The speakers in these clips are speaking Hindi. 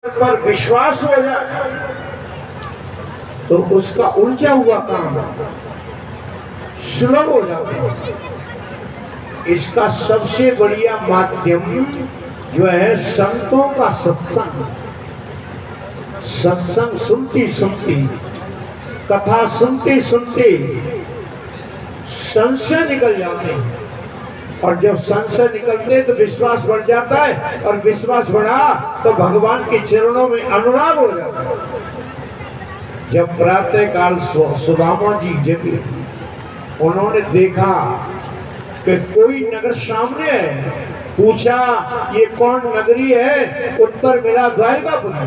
पर विश्वास हो जाए तो उसका उलझा हुआ काम सुलभ हो जाता है। इसका सबसे बढ़िया माध्यम जो है संतों का सत्संग। सत्संग सुनती सुनती, कथा सुनते सुनते संशय निकल जाते हैं, और जब संशय निकलते तो विश्वास बढ़ जाता है, और विश्वास बढ़ा तो भगवान के चरणों में अनुराग हो जाता है। जब प्रातः काल सुदामा जी जगे, उन्होंने देखा कि कोई नगर सामने है। पूछा ये कौन नगरी है? उत्तर मिला द्वारिकापुरी।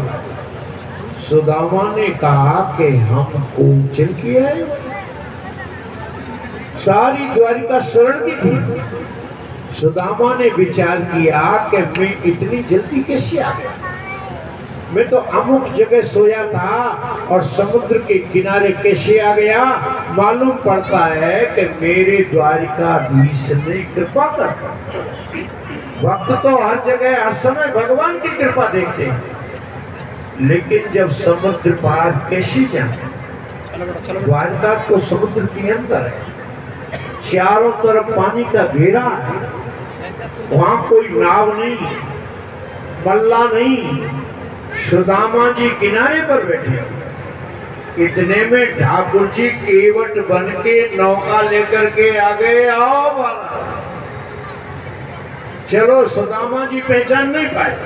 सुदामा ने कहा कि हमको चल किया है, सारी द्वारिका शरण की थी। सुदामा ने विचार किया कि मैं इतनी जल्दी कैसे आ गया? मैं तो अमुक जगह सोया था और समुद्र के किनारे कैसे आ गया? मालूम पड़ता है कि मेरे द्वारिकाधीश ने कृपा कर। वक्त तो हर जगह हर समय भगवान की कृपा देखते हैं, लेकिन जब समुद्र पार कैसे जाए? द्वारका तो समुद्र के अंदर है, चारों तरफ पानी का घेरा है, वहां कोई नाव नहीं, पल्ला नहीं। सुदामा जी किनारे पर बैठे। इतने में ठाकुर जी केवट बन के नौका लेकर के आ गए। आओ बाला, चलो। सुदामा जी पहचान नहीं पाए।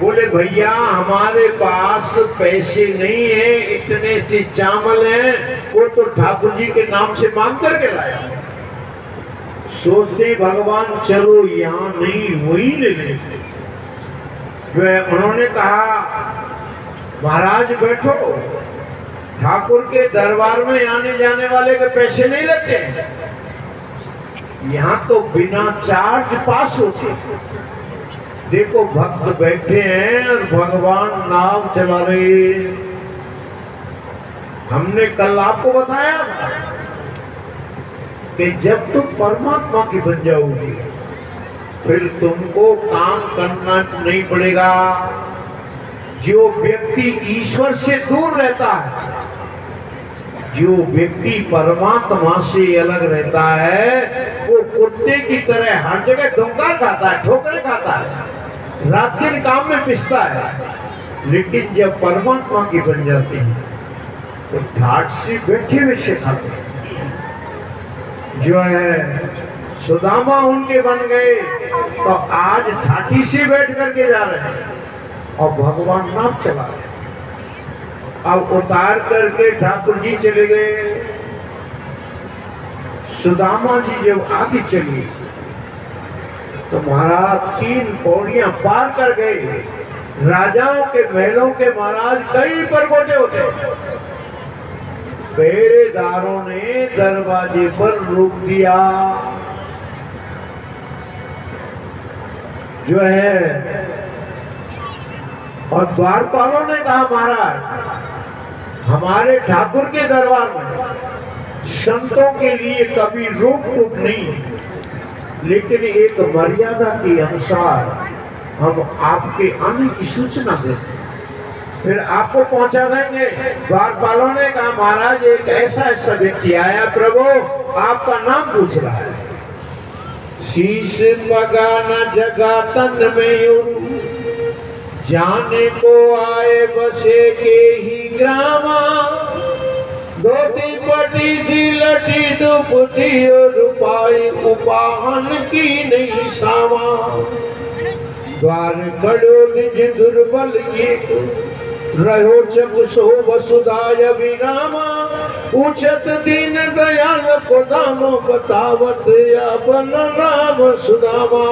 बोले भैया हमारे पास पैसे नहीं है, इतने से चावल है, वो तो ठाकुर जी के नाम से मांग करके लाया। सोचते भगवान चलो यहाँ नहीं वहीं ले लेते। जो है उन्होंने कहा महाराज बैठो, ठाकुर के दरबार में आने जाने वाले के पैसे नहीं लगते हैं, यहाँ तो बिना चार्ज पास होते। देखो भक्त बैठे हैं और भगवान नाव चला रहे। हमने कल आपको बताया कि जब तुम परमात्मा की बन जाओगी फिर तुमको काम करना नहीं पड़ेगा। जो व्यक्ति ईश्वर से दूर रहता है, जो व्यक्ति परमात्मा से अलग रहता है, वो कुत्ते की तरह हर जगह धोखा खाता है, ठोकरें खाता है, रात दिन काम में पिसता है। लेकिन जब परमात्मा की बन जाते हैं तो ठाट से बैठे हुए सिखाते हैं। जो है सुदामा उनके बन गए, तो आज ठाठी से बैठ करके जा रहे हैं और भगवान नाम चला रहे। अब उतार करके ठाकुर जी चले गए। सुदामा जी जब आगे चले तो महाराज 3 पौड़ियां पार कर गए। राजाओं के महलों के महाराज कई परगोटे होते, पहरेदारों ने दरवाजे पर रोक दिया। जो है और द्वारपालों ने कहा महाराज हमारे ठाकुर के दरबार में संतों के लिए कभी रोक टोक नहीं, लेकिन एक मर्यादा के अनुसार हम आपके आने की सूचना देते, फिर आपको पहुंचा देंगे। द्वारपालों ने कहा महाराज एक ऐसा व्यक्ति आया, प्रभु आपका नाम पूछ रहा है। शीश मगाना जगा तन में जाने को आए बसे के ही ग्रामा। धोती पटी जी लटी दुपटी और रुपाई उपाहन की नहीं सामा। द्वार कड़ो निज दुर्बल ये रहो जब सो वसुधाय विरामा। पूछत दीन दयाल को दाम बतावत अपन नाम सुदामा।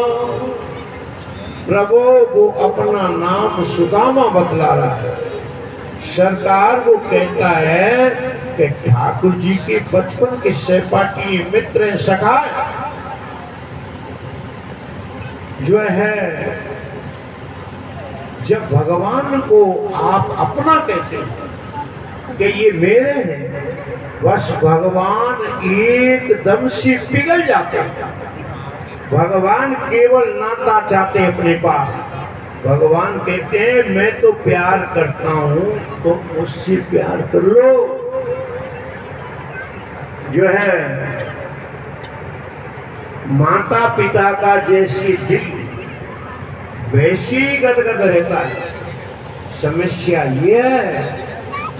प्रभु वो अपना नाम सुदामा बतला रहा है। सरकार वो कहता है कि ठाकुर जी के बचपन के सहपाठी मित्र सखा जो है, जब भगवान को आप अपना कहते हैं कि ये मेरे हैं, बस भगवान एकदम से पिघल जाते हैं। भगवान केवल नाता चाहते अपने पास, भगवान कहते हैं मैं तो प्यार करता हूं, तुम मुझसे प्यार कर लो। जो है माता पिता का जैसी दिल वैसी गदगद रहता है। समस्या ये है,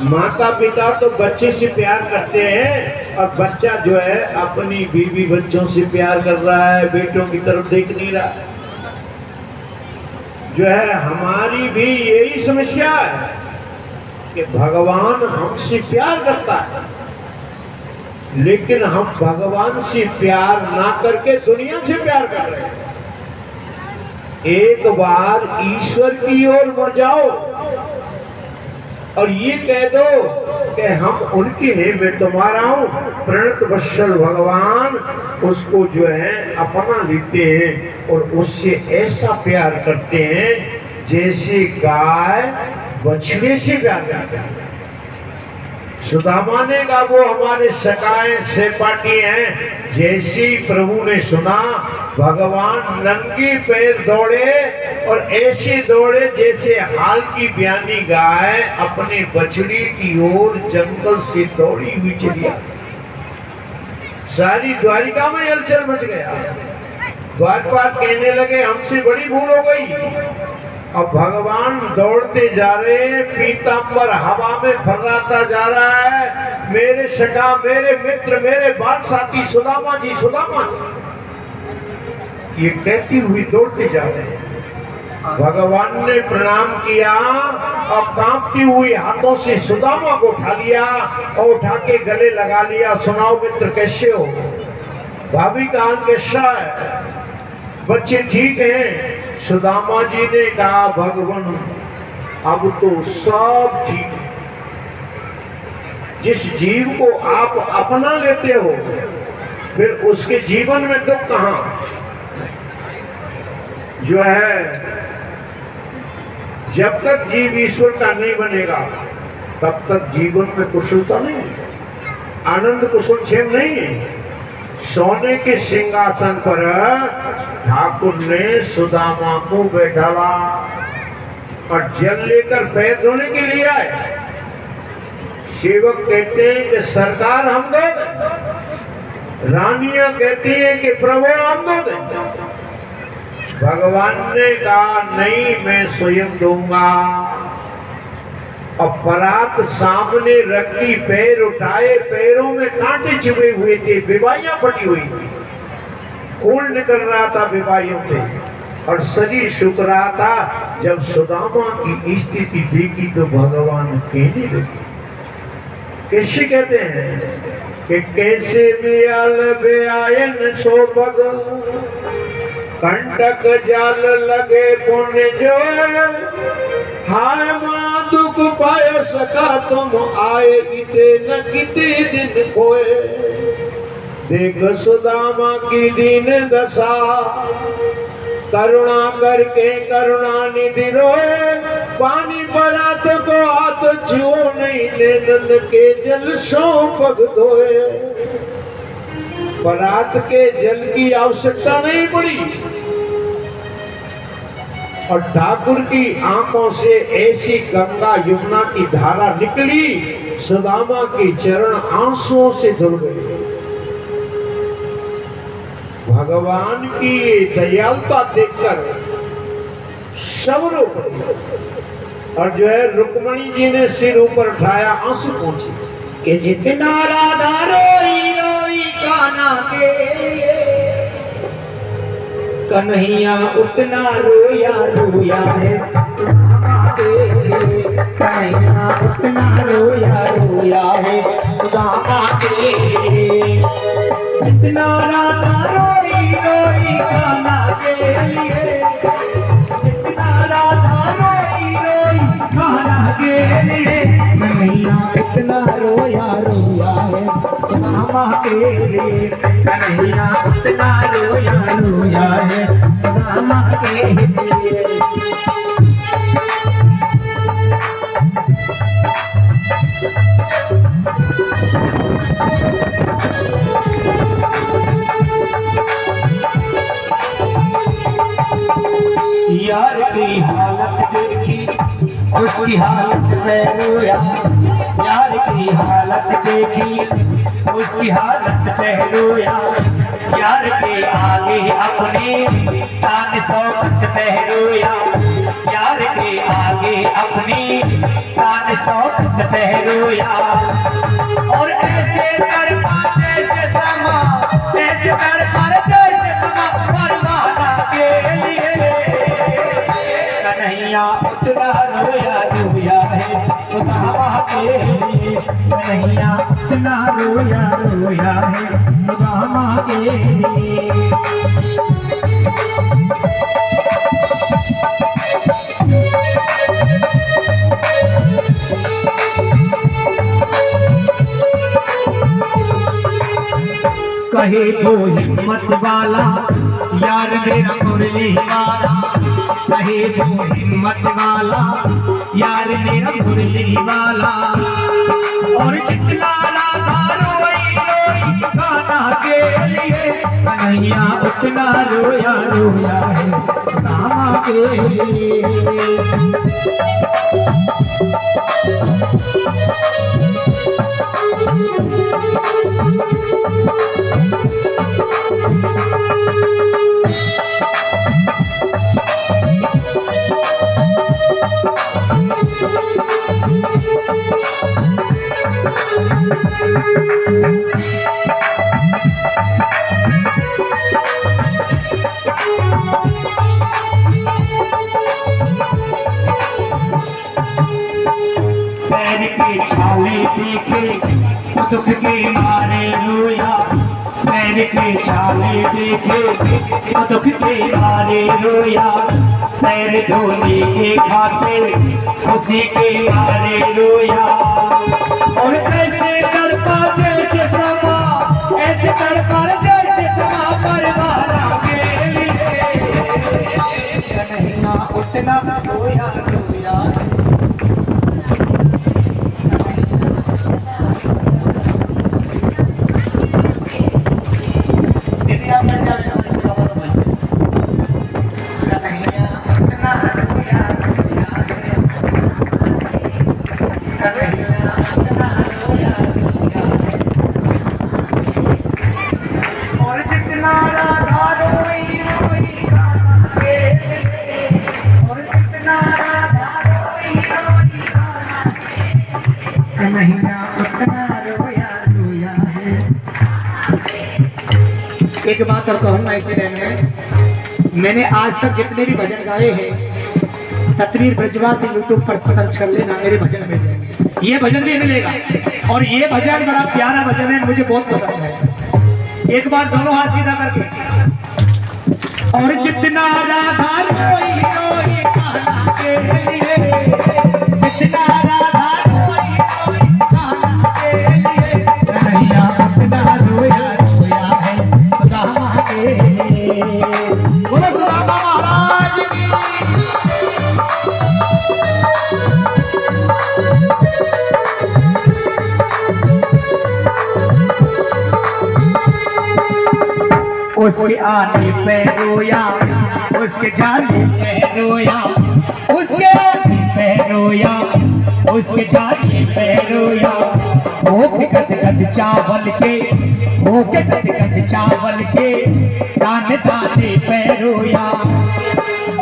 माता पिता तो बच्चे से प्यार करते हैं और बच्चा जो है अपनी बीवी बच्चों से प्यार कर रहा है, बेटों की तरफ देख नहीं रहा। जो है हमारी भी यही समस्या है कि भगवान हमसे प्यार करता है, लेकिन हम भगवान से प्यार ना करके दुनिया से प्यार कर रहे हैं। एक बार ईश्वर की ओर मुड़ जाओ और ये कह दो कि हम उनके हैं, मैं तुम्हारा हूं। प्रणत वत्सल भगवान उसको जो है अपना लेते हैं और उससे ऐसा प्यार करते हैं जैसे गाय बछड़े से प्यार करते हैं। सुदामा ने कहा वो हमारे सखाए सहपाठी हैं। जैसे ही प्रभु ने सुना, भगवान नंगे पैर दौड़े और ऐसे दौड़े जैसे हाल की ब्यानी गाय अपने बछड़ी की ओर जंगल से दौड़ी हुई चली आई। सारी द्वारिका में हलचल मच गया। द्वारपाल कहने लगे हमसे बड़ी भूल हो गई। अब भगवान दौड़ते जा रहे हैं, पीतांबर हवा में फर्राता जा रहा है। मेरे सखा, मेरे मित्र, मेरे बाल साथी सुदामा जी, सुदामा जी, ये कहती हुई दौड़ते जा रहे हैं। भगवान ने प्रणाम किया और कांपती हुई हाथों से सुदामा को उठा लिया और उठा के गले लगा लिया। सुनाओ मित्र कैसे हो? भाभी का हाल कैसा है? बच्चे ठीक हैं? सुदामा जी ने कहा भगवान अब तो सब ठीक है। जिस जीव को आप अपना लेते हो फिर उसके जीवन में दुख कहां? जो है जब तक जीव ईश्वर का नहीं बनेगा तब तक जीवन में कुशलता नहीं, आनंद कुशल क्षेम नहीं। सोने के सिंहासन पर ठाकुर ने सुदामा को बैठाला और जल लेकर पैर धोने के लिए आए। सेवक कहते हैं कि सरकार हम दो दें, रानियां कहती हैं कि प्रभु हम दो दें। भगवान ने कहा नहीं, मैं स्वयं दूंगा। और परात सामने रखी, पैर उठाए, पैरों में कांटे चुभे हुए थे, बीमारियां फटी हुई थी, खून निकल रहा था बीमारियों से और शरीर सूख रहा था। जब सुदामा की स्थिति देखी तो भगवान कहने लगे, कैसे कहते हैं कि कैसे बियाल बेआयन सोबग कंटक जाल लगे पुण्य जो हाय मां दुख पाय सका तुम आए इते न किते दिन खोए। देख सुदामा की दीन दशा करुणा करके करुणा निधि रोए। पानी परात को हाथ छुओ नहीं, नैनन के जल सो पग धोए। परात के जल की आवश्यकता नहीं पड़ी और ठाकुर की आंखों से ऐसी गंगा यमुना की धारा निकली, सुदामा के चरण आंसुओं से धुल गए। भगवान की ये दयालुता देखकर सब रो पड़े और जो है रुक्मणी जी ने सिर ऊपर उठाया, आंसू पहुंचे कि जितना राधा रोई रोई कान्हा के कन्हैया उतना रोया रोया है सुदामा के। कन्हैया उतना रोया रोया है सुदामा के। जितना राधा रोई रोई कान्हा के लिए, जितना राधा रोई रोई कान्हा के लिए, कन्हैया उतना रोया रोया है सुदामा के लिए। कन्हैया उतना रोया रोया है सुदामा के लिए। यार की हाल उसकी हालत में रोया, यार की हालत देखी उसकी हालत में रोया, यार के आगे अपनी शान शौकत में रोया, यार के आगे अपनी शान शौकत में रोया। और ऐसे तड़पा जैसे समा, ऐसे तड़पा जैसे समा परवाना के लिए कन्हैया उतना रोया रोया है सुदामा के लिए, कन्हैया उतना रोया रोया है सुदामा के लिए। कहे वो हिम्मत वाला यार मेरा मुरली वाला, कहे वो हिम्मत वाला यार मेरा मुरली वाला। और जितना राधा रोई रोई गाना के लिए कन्हैया उतना रोया रोया है सुदामा के लिए। पैर के छाले देखे दुख के मारे रोया, पैर के छाले देखे दुख के मारे रोया, पैर धोने के खातिर खुशी के मारे रोया। और ऐसे तड़पा जैसे समा, ऐसे तड़पा जैसे समा परवाना के लिए कन्हैया उतना रोया रोया। और जितना राधा रोई रोई गाना के लिए, और जितना राधा रोई रोई गाना कन्हैया उतना रोया रोया है। एक बात और कहूँगा इसी टाइम में, मैंने आज तक जितने भी भजन गाए हैं सतवीर ब्रजवासी यूट्यूब पर सर्च कर लेना, मेरे भजन मिल जाएंगे, ये भजन भी मिलेगा। और ये भजन बड़ा प्यारा भजन है, मुझे बहुत पसंद है। एक बार दोनों हाथ सीधा करके, और जितना राधा रोई रोई गाना के लिए, जितना राधा रोई रोई गाना के लिए कन्हैया उतना रोया रोया है सुदामा के लिए। बोलो सुदामा महाराज की। उसके आने पे रोया, उसके जाने पे रोया, उसके आने पे रोया, उसके जाने पे रोया। भूख गदगद चावल के, भूख गदगद चावल के दाने दाने पे रोया।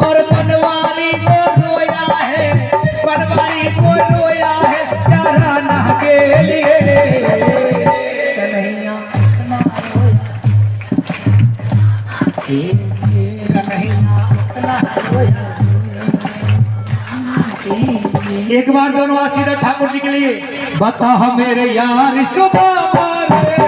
और बनवारी को रोया है, बनवारी को रोया है चाराना के लिए कन्हैया उतना रोया। एक बार दोनों हाथ सीधा ठाकुर जी के लिए, बता मेरे यार सुदामा रे,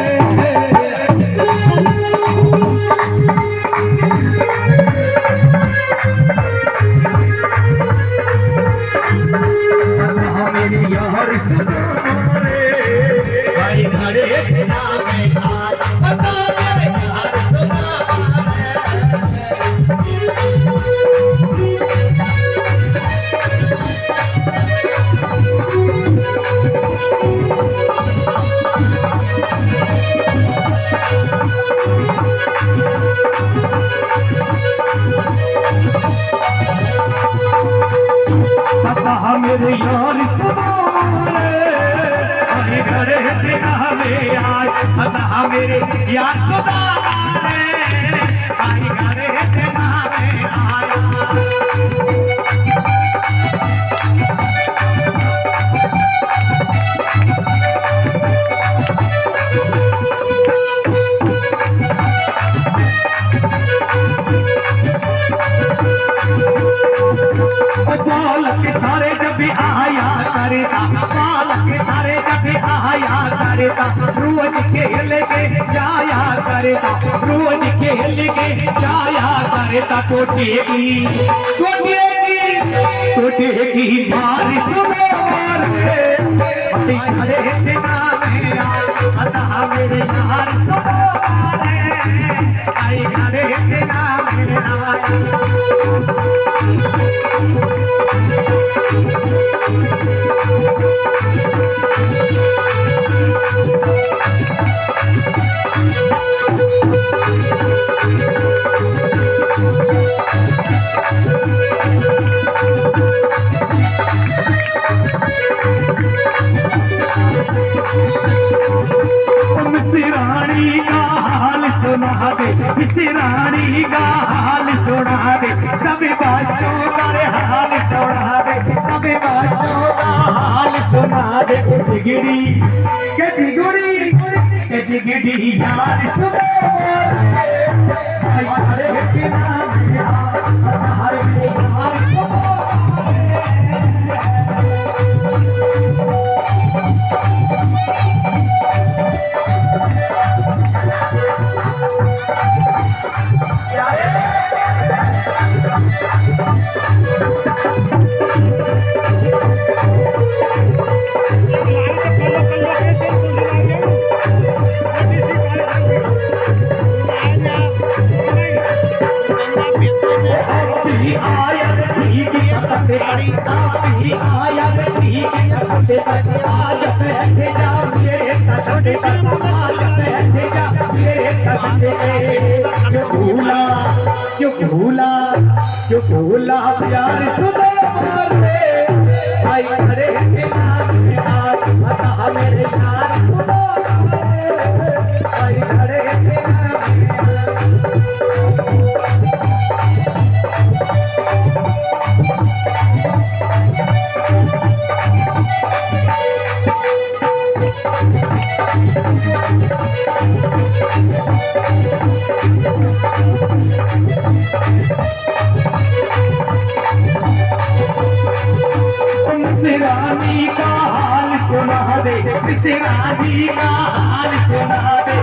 बता मेरे यार सुदामा रे, भाई घरे के नाम है आज, बता मेरे यार सुदामा मेरे यार सुनो रे आई घरे तेरा में आज अदा मेरे यार सुनो रे आई घरे तेरा में आया बालक थारे जब भी आया करता बालक थारे जब भी आया करता रोज खेल के जाया करता रोज खेल के जाया करता टोटेगी बारिश खड़े तेरा मेरा अदा मेरे यार सुनो रे आई खड़े तेरा मेरा रानी का हाल सुना दे रानी का हाल सुना दे सभी बच्चों का हाल सुना दे सभी बच्चों का हाल सुना दे जिगरी यार सुनो क्यों भूला प्यार सुनो रे आई खड़े तेरा आज अदा मेरे यार सुनो रे आई खड़े तेरा रानी का हाल सुना दे रानी का हाल सुना दे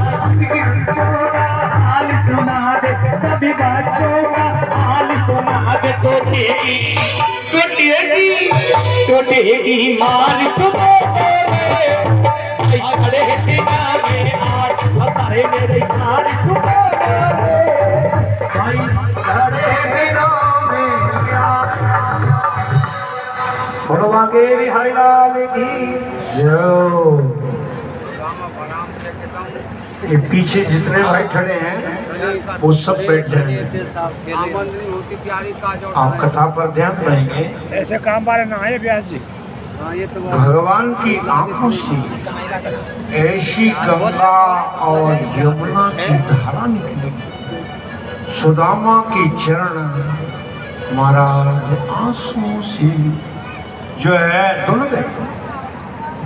बच्चों का हाल सुना दे सभी बच्चों का हाल सुना दे टोटेगी मार सुनो खड़े तेरा में आज हमारे मेरे यार सुनो भाई खड़े तेरा में यार के बिहारी लाल की जो ये पीछे जितने भाई खड़े हैं वो सब बैठ जाएंगे। आप कथा पर ध्यान देंगे। ऐसे काम बारे ना आए व्यास जी। भगवान की आंखों से ऐसी गंगा और यमुना की धारा निकली। सुदामा के चरण महाराज आंसू से जो है दोनों गए।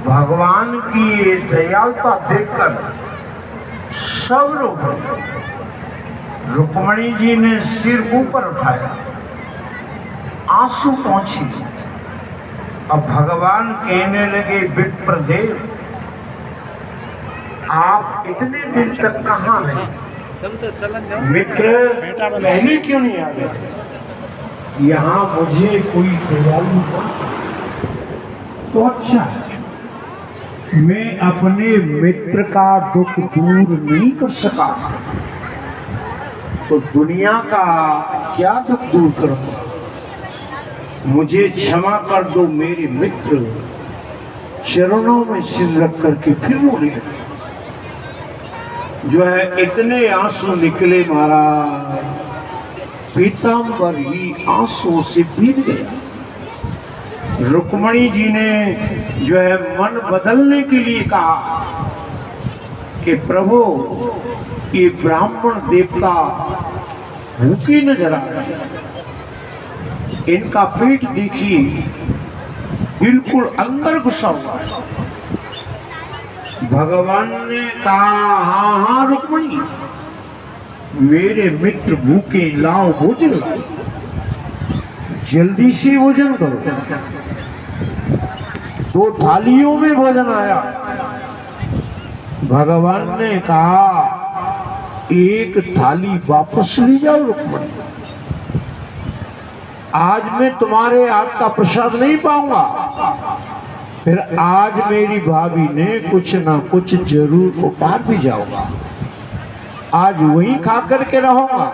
भगवान की दयालुता देखकर सब लोग, रुक्मणी जी ने सिर ऊपर उठाया, आंसू पहुंची। अब भगवान कहने लगे विप्रदेव आप इतने दिन तक कहाँ हैं? मित्र पहले क्यों नहीं आ गए? यहाँ मुझे कोई दयालु तो अच्छा है। मैं अपने मित्र का दुख दूर नहीं कर सका तो दुनिया का क्या दुख दूर करूंगा? मुझे क्षमा कर दो मेरे मित्र। चरणों में सिर रख करके फिर रोने लगे। जो है इतने आंसू निकले महाराज, पीताम्बर ही आंसू से भीग गया। रुक्मणी जी ने जो है मन बदलने के लिए कहा कि प्रभु ये ब्राह्मण देवता भूखे नजर आ रहे हैं, इनका पेट देखिए बिल्कुल अंदर घुसा हुआ है। भगवान ने कहा हाँ हाँ रुक्मणी, मेरे मित्र भूखे, लाओ भोजन लाओ, जल्दी से भोजन करो। 2 थालियों में भोजन आया। भगवान ने कहा 1 थाली वापस ले जाओ रुक्मणी, आज मैं तुम्हारे हाथ का प्रसाद नहीं पाऊंगा। फिर आज मेरी भाभी ने कुछ ना कुछ जरूर उपहार भी जाऊंगा, आज वहीं खा करके रहूंगा।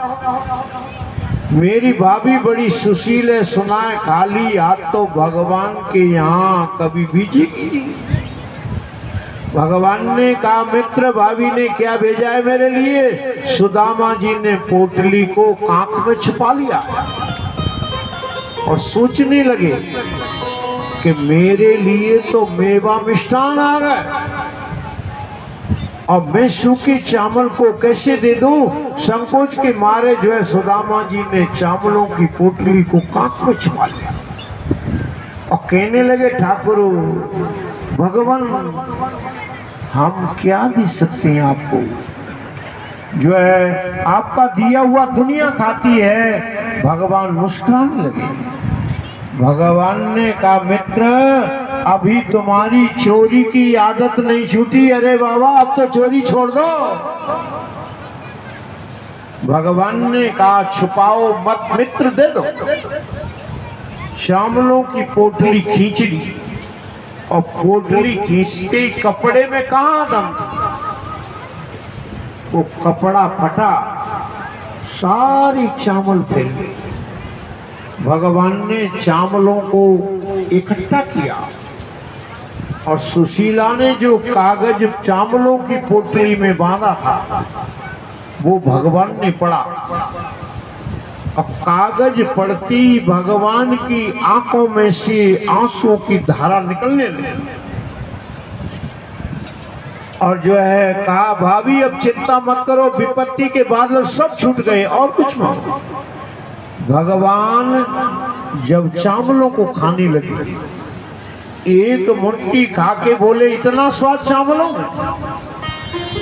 मेरी भाभी बड़ी सुशील है, सुना है खाली हाथ तो भगवान के यहाँ कभी भेजेगी नहीं। भगवान ने कहा मित्र भाभी ने क्या भेजा है मेरे लिए? सुदामा जी ने पोटली को कांख में छुपा लिया और सोचने लगे कि मेरे लिए तो मेवा मिष्ठान आ गए, अब मैं सूखे चावल को कैसे दे दूं? संकोच के मारे जो है सुदामा जी ने चावलों की पोटली को कांख में छुपा लिया और कहने लगे ठाकुर भगवान हम क्या दे सकते हैं आपको, जो है आपका दिया हुआ दुनिया खाती है। भगवान मुस्कुराने लगे। भगवान ने कहा मित्र अभी तुम्हारी चोरी की आदत नहीं छूटी, अरे बाबा अब तो चोरी छोड़ दो। भगवान ने कहा छुपाओ मत मित्र, दे दो। चावलों की पोटली खींच ली और पोटली खींचते कपड़े में कहां दम था, वो कपड़ा फटा, सारी चावल फैल गई। भगवान ने चावलों को इकट्ठा किया और सुशीला ने जो कागज चावलों की पोटली में बांधा था वो भगवान ने पढ़ा और कागज पढ़ती भगवान की आंखों में से आंसुओं की धारा निकलने लगी और जो है कहा भाभी अब चिंता मत करो, विपत्ति के बादल सब छूट गए और कुछ मत। भगवान जब चावलों को खाने लगे, एक मुट्ठी खा के बोले इतना स्वाद चावलों में,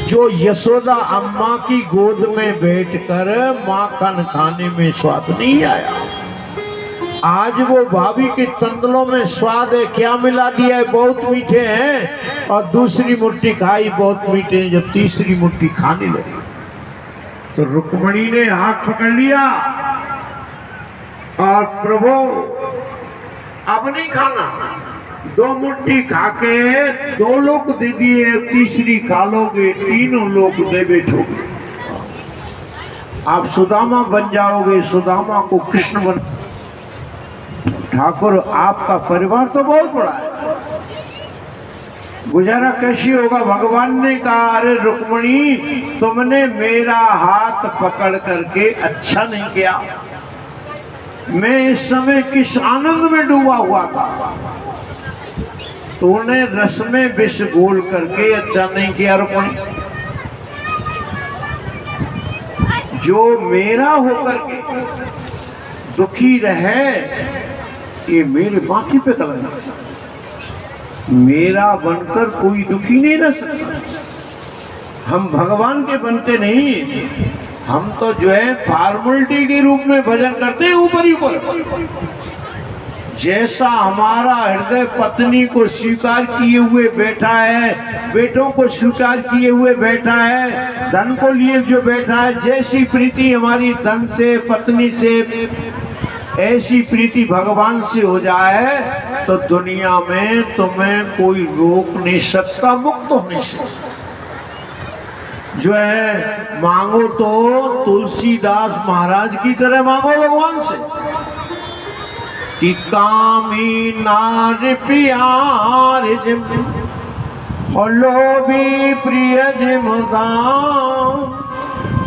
जो यशोदा अम्मा की गोद में बैठकर माखन खाने में स्वाद नहीं आया, आज वो भाभी के तंदलों में स्वाद है। क्या मिला दिया है? बहुत मीठे हैं। और दूसरी मुट्ठी खाई, बहुत मीठे हैं। जब तीसरी मुट्ठी खाने लगी तो रुक्मणी ने हाथ पकड़ लिया और प्रभु अब नहीं खाना, 2 मुट्ठी खा के 2 लोग दे दिए, तीसरी खा लोगे 3 लोग दे बैठोगे, आप सुदामा बन जाओगे, सुदामा को कृष्ण बन। ठाकुर आपका परिवार तो बहुत बड़ा है, गुजारा कैसी होगा? भगवान ने कहा अरे रुक्मणी तुमने मेरा हाथ पकड़ करके अच्छा नहीं किया, मैं इस समय किस आनंद में डूबा हुआ था, तूने रस में विष घोल करके अच्छा नहीं किया। रुक्मणी जो मेरा होकर के दुखी रहे ये मेरे माथे पे कलंक, मेरा बनकर कोई दुखी नहीं रह सकता। हम भगवान के बनते नहीं, हम तो जो है फॉर्मेलिटी के रूप में भजन करते हैं ऊपर ही ऊपर। जैसा हमारा हृदय पत्नी को स्वीकार किए हुए बैठा है, बेटों को स्वीकार किए हुए बैठा है, धन को लिए जो बैठा है, जैसी प्रीति हमारी धन से पत्नी से ऐसी प्रीति भगवान से हो जाए तो दुनिया में तुम्हें कोई रोक नहीं सकता, मुक्त होने से। जो है मांगो तो तुलसीदास महाराज की तरह मांगो भगवान से कि कामी नार प्यार जिम और लोभी प्रिय जिम दाम,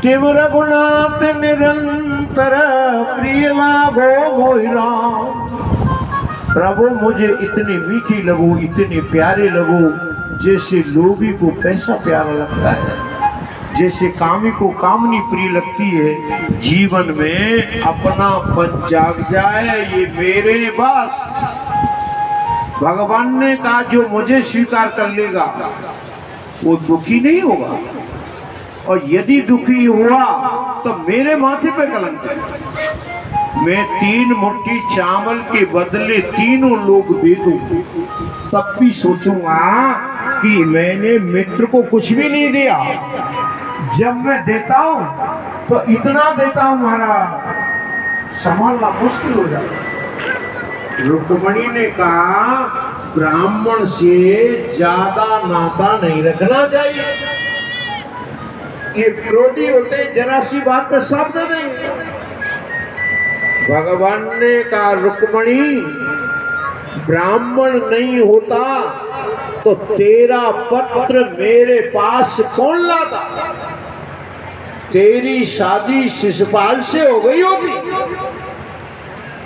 तिम रघुनाथ निरंतर प्रिय लाभो मोहि राम। प्रभु मुझे इतनी मीठी लगो, इतने प्यारे लगो, जैसे लोभी को पैसा प्यारा लगता है, जैसे कामी को कामनी प्रिय लगती है। जीवन में अपनापन जाग जाए ये मेरे बस। भगवान ने कहा जो मुझे स्वीकार कर लेगा वो दुखी नहीं होगा, और यदि दुखी हुआ तो मेरे माथे पे कलंक है। मैं 3 मुट्ठी चावल के बदले तीनों लोग दे दूं, तब भी सोचूंगा कि मैंने मित्र को कुछ भी नहीं दिया। जब मैं देता हूं तो इतना देता हूं महाराज, संभालना मुश्किल हो जाता है। रुक्मणी ने कहा ब्राह्मण से ज्यादा नाता नहीं रखना चाहिए। ये क्रोधी होते जरा सी बात पे सब दे देंगे। भगवान ने कहा रुक्मणी ब्राह्मण नहीं होता तो तेरा पत्र मेरे पास कौन लाता? तेरी शादी शिशुपाल से हो गई होगी।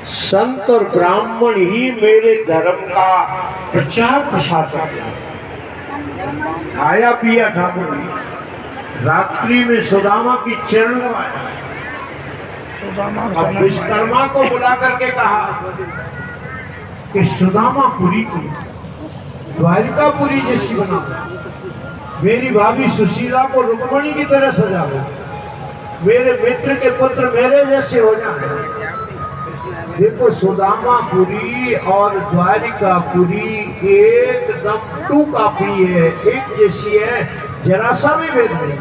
संत और ब्राह्मण ही मेरे धर्म का प्रचार प्रसार करते हैं। खाया पिया ठाकुर ने, रात्रि में सुदामा की चरण लगाया। अब विश्वकर्मा को बुला करके कहा कि सुदामापुरी को द्वारिकापुरी जैसी बना, मेरी भाभी सुशीला को रुक्मणी की तरह सजा दो, मेरे मित्र के पुत्र मेरे जैसे हो जाए। देखो सुदामापुरी और द्वारिकापुरी एकदम टू कॉपी है, एक जैसी है, जरा सा भी भेद नहीं।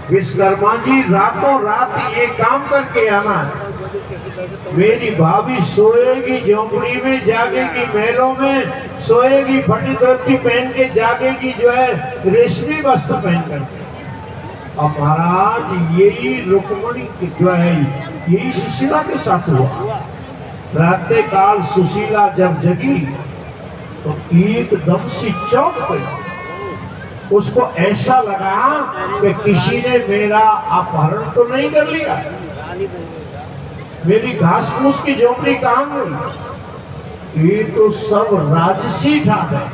विश्वकर्मा जी रातों रात ये काम करके आना है। मेरी भाभी सोएगी झोंपड़ी में, जागेगी महलों में, सोएगी फटी धोती पहन के, जागेगी जो है रेशमी वस्त्र पहन कर। अब महाराज यही रुक्मणी जो है यही सुशीला के साथ हुआ। रात्रि काल सुशीला जब जगी तो एकदम से चौंक गई। उसको ऐसा लगा कि किसी ने मेरा अपहरण तो नहीं कर लिया, मेरी घास फूस की झोपड़ी कहां गई? ये तो सब राजसी ठाक है।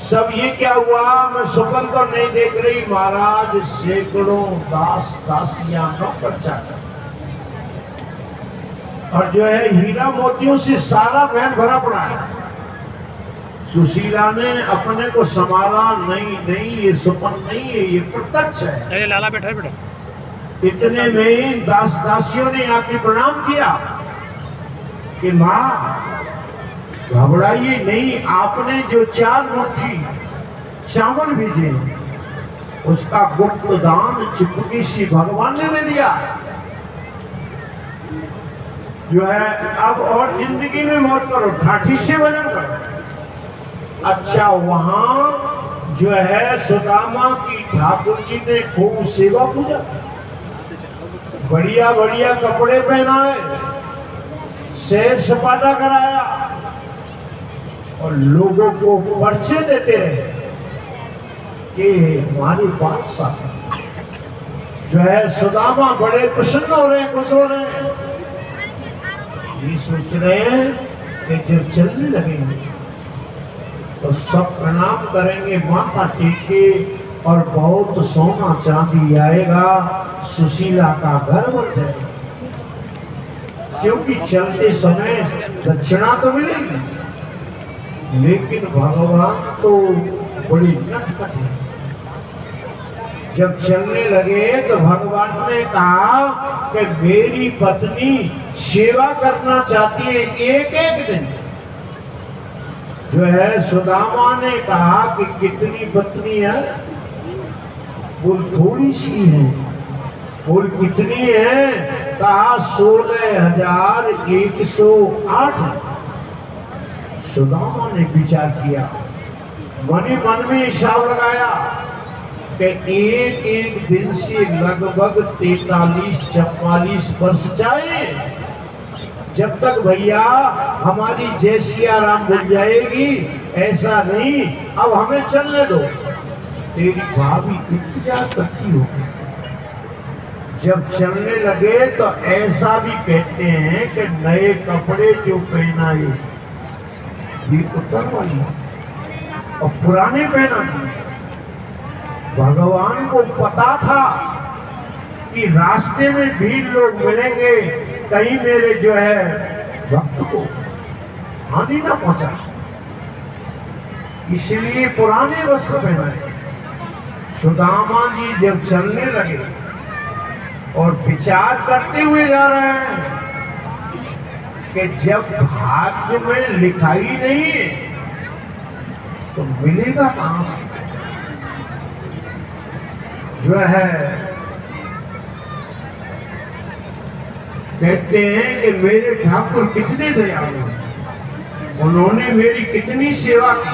सब ये क्या हुआ? मैं स्वप्न तो नहीं देख रही महाराज, सैकड़ों दास दासियां नौकर चाकर और जो है हीरा मोतियों से सारा महल भरा पड़ा है। सुशीला ने अपने को संभाला, नहीं नहीं ये स्वप्न नहीं है, ये प्रत्यक्ष है। लाला बैठा बेटा। इतने में दास दासियों ने आके प्रणाम किया कि माँ घबराइए नहीं, आपने जो 4 मुट्ठी चावल भेजे उसका गुप्त दान चुपकी सी भगवान ने दे दिया जो है। अब और जिंदगी में मौज करो, ठाठी से भजन करो। अच्छा वहां जो है सुदामा की ठाकुर जी ने खूब सेवा पूजा, बढ़िया बढ़िया कपड़े पहनाए, सैर सपाटा कराया और लोगों को पर्चे देते रहे कि हमारी बात साथ जो है। सुदामा बड़े प्रसन्न हो रहे हैं, खुश हो रहे हैं। ये सोच रहे हैं कि जब चलने लगेंगे तो सब प्रणाम करेंगे, माथा टेके और बहुत सोना चांदी आएगा, सुशीला का घर बन जाएगा। क्योंकि चलते समय दक्षिणा तो मिलेगी, लेकिन भगवान तो बड़ी नटखट है। जब चलने लगे तो भगवान ने कहा कि मेरी पत्नी सेवा करना चाहती है एक एक दिन। जो है सुदामा ने कहा कि कितनी पत्नी है? बोल थोड़ी सी है। बोल कितनी है? कहा 16,108। सुदामा ने विचार किया, मन ही मन में हिसाब लगाया कि एक एक दिन से लगभग 43-44 वर्ष जाए, जब तक भैया हमारी जय सिया राम बन जाएगी। ऐसा नहीं, अब हमें चलने दो। तेरी भाभी इंतजार करती होगी। जब चलने लगे तो ऐसा भी कहते हैं कि नए कपड़े जो पहनाए ये उतर वाली और पुराने पहना। भगवान को पता था कि रास्ते में भीड़ लोग मिलेंगे, कहीं मेरे जो है भक्त को हानि ना पहुंचा, इसलिए पुराने वस्त्र पहनाए। सुदामा जी जब चलने लगे और विचार करते हुए जा रहे हैं कि जब भाग्य में लिखाई नहीं है तो मिलेगा कहां से। जो है कहते हैं कि मेरे ठाकुर कितने दयालु हैं, उन्होंने मेरी कितनी सेवा की,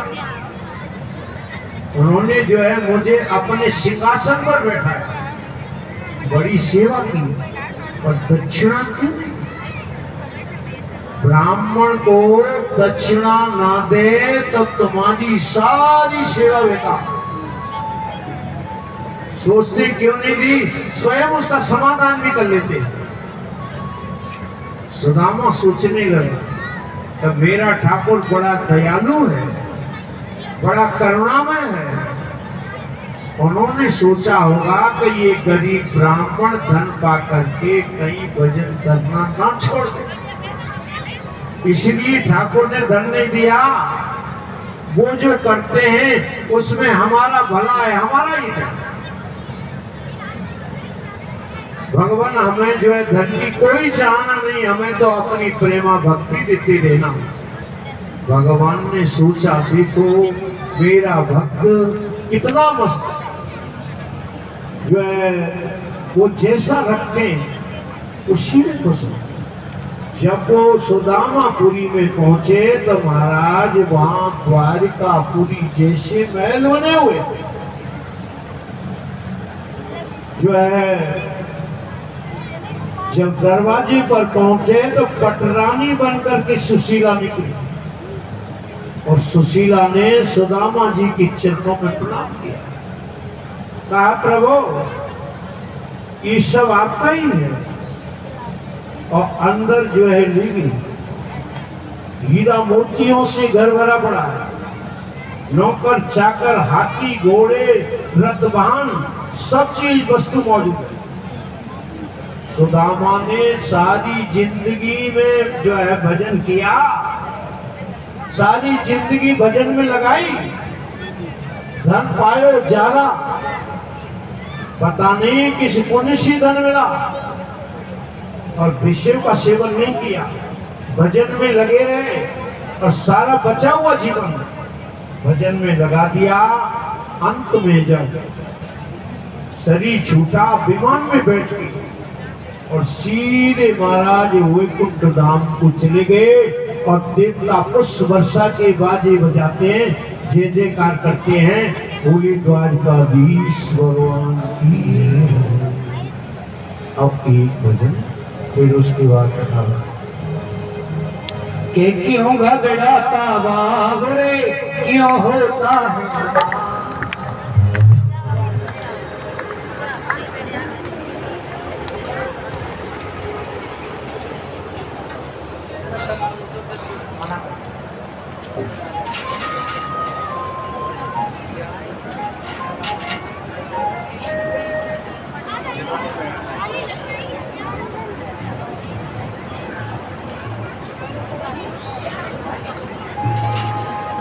उन्होंने जो है मुझे अपने सिंहासन पर बैठाया, बड़ी सेवा की, और दक्षिणा क्यों नहीं? ब्राह्मण को दक्षिणा ना दे तो तुम्हारी सारी सेवा बेकार। सोचते क्यों नहीं दी, स्वयं उसका समाधान भी कर लेते। सुदामा सोचने लगा तो मेरा ठाकुर बड़ा दयालु है, बड़ा करुणामय है, उन्होंने सोचा होगा कि ये गरीब ब्राह्मण धन पा करके कहीं भजन करना ना छोड़ दे, इसलिए ठाकुर ने धन नहीं दिया। वो जो करते हैं उसमें हमारा भला है, हमारा ही है। भगवान हमें जो है धन की कोई चाहना नहीं, हमें तो अपनी प्रेमा भक्ति देते रहना। भगवान ने सोचा देखो मेरा भक्त कितना मस्त जो है, वो जैसा रखते उसी में खुश है। जब वो सुदामापुरी में पहुंचे तो महाराज वहां द्वारिकापुरी जैसे महल बने हुए जो है। जब दरवाजे पर पहुंचे तो पटरानी बनकर के सुशीला निकली और सुशीला ने सुदामा जी की चरणों में प्रणाम किया, कहा प्रभु ये सब आपका ही है। और अंदर जो है ली हीरा मोतियों से घर भरा पड़ा है, नौकर चाकर हाथी घोड़े रथ वाहन सब चीज वस्तु मौजूद है। सुदामा ने सारी जिंदगी में जो है भजन किया, सारी जिंदगी भजन में लगाई, धन पायो ज्यादा, पता नहीं किस पुण्य से धन मिला, और विषय का सेवन नहीं किया, भजन में लगे रहे और सारा बचा हुआ जीवन भजन में लगा दिया। अंत में जब शरीर छूटा विमान में बैठ गई और सीधे महाराज वैकुंठ धाम को चले गए और देवता पुष्प वर्षा के बाजे बजाते हैं, जय जयकार करते हैं, बोले द्वारकाधीश भगवान की। अब एक भजन फिर उसके बाद कथा कि क्यों घबराता बाबरे क्यों होता है।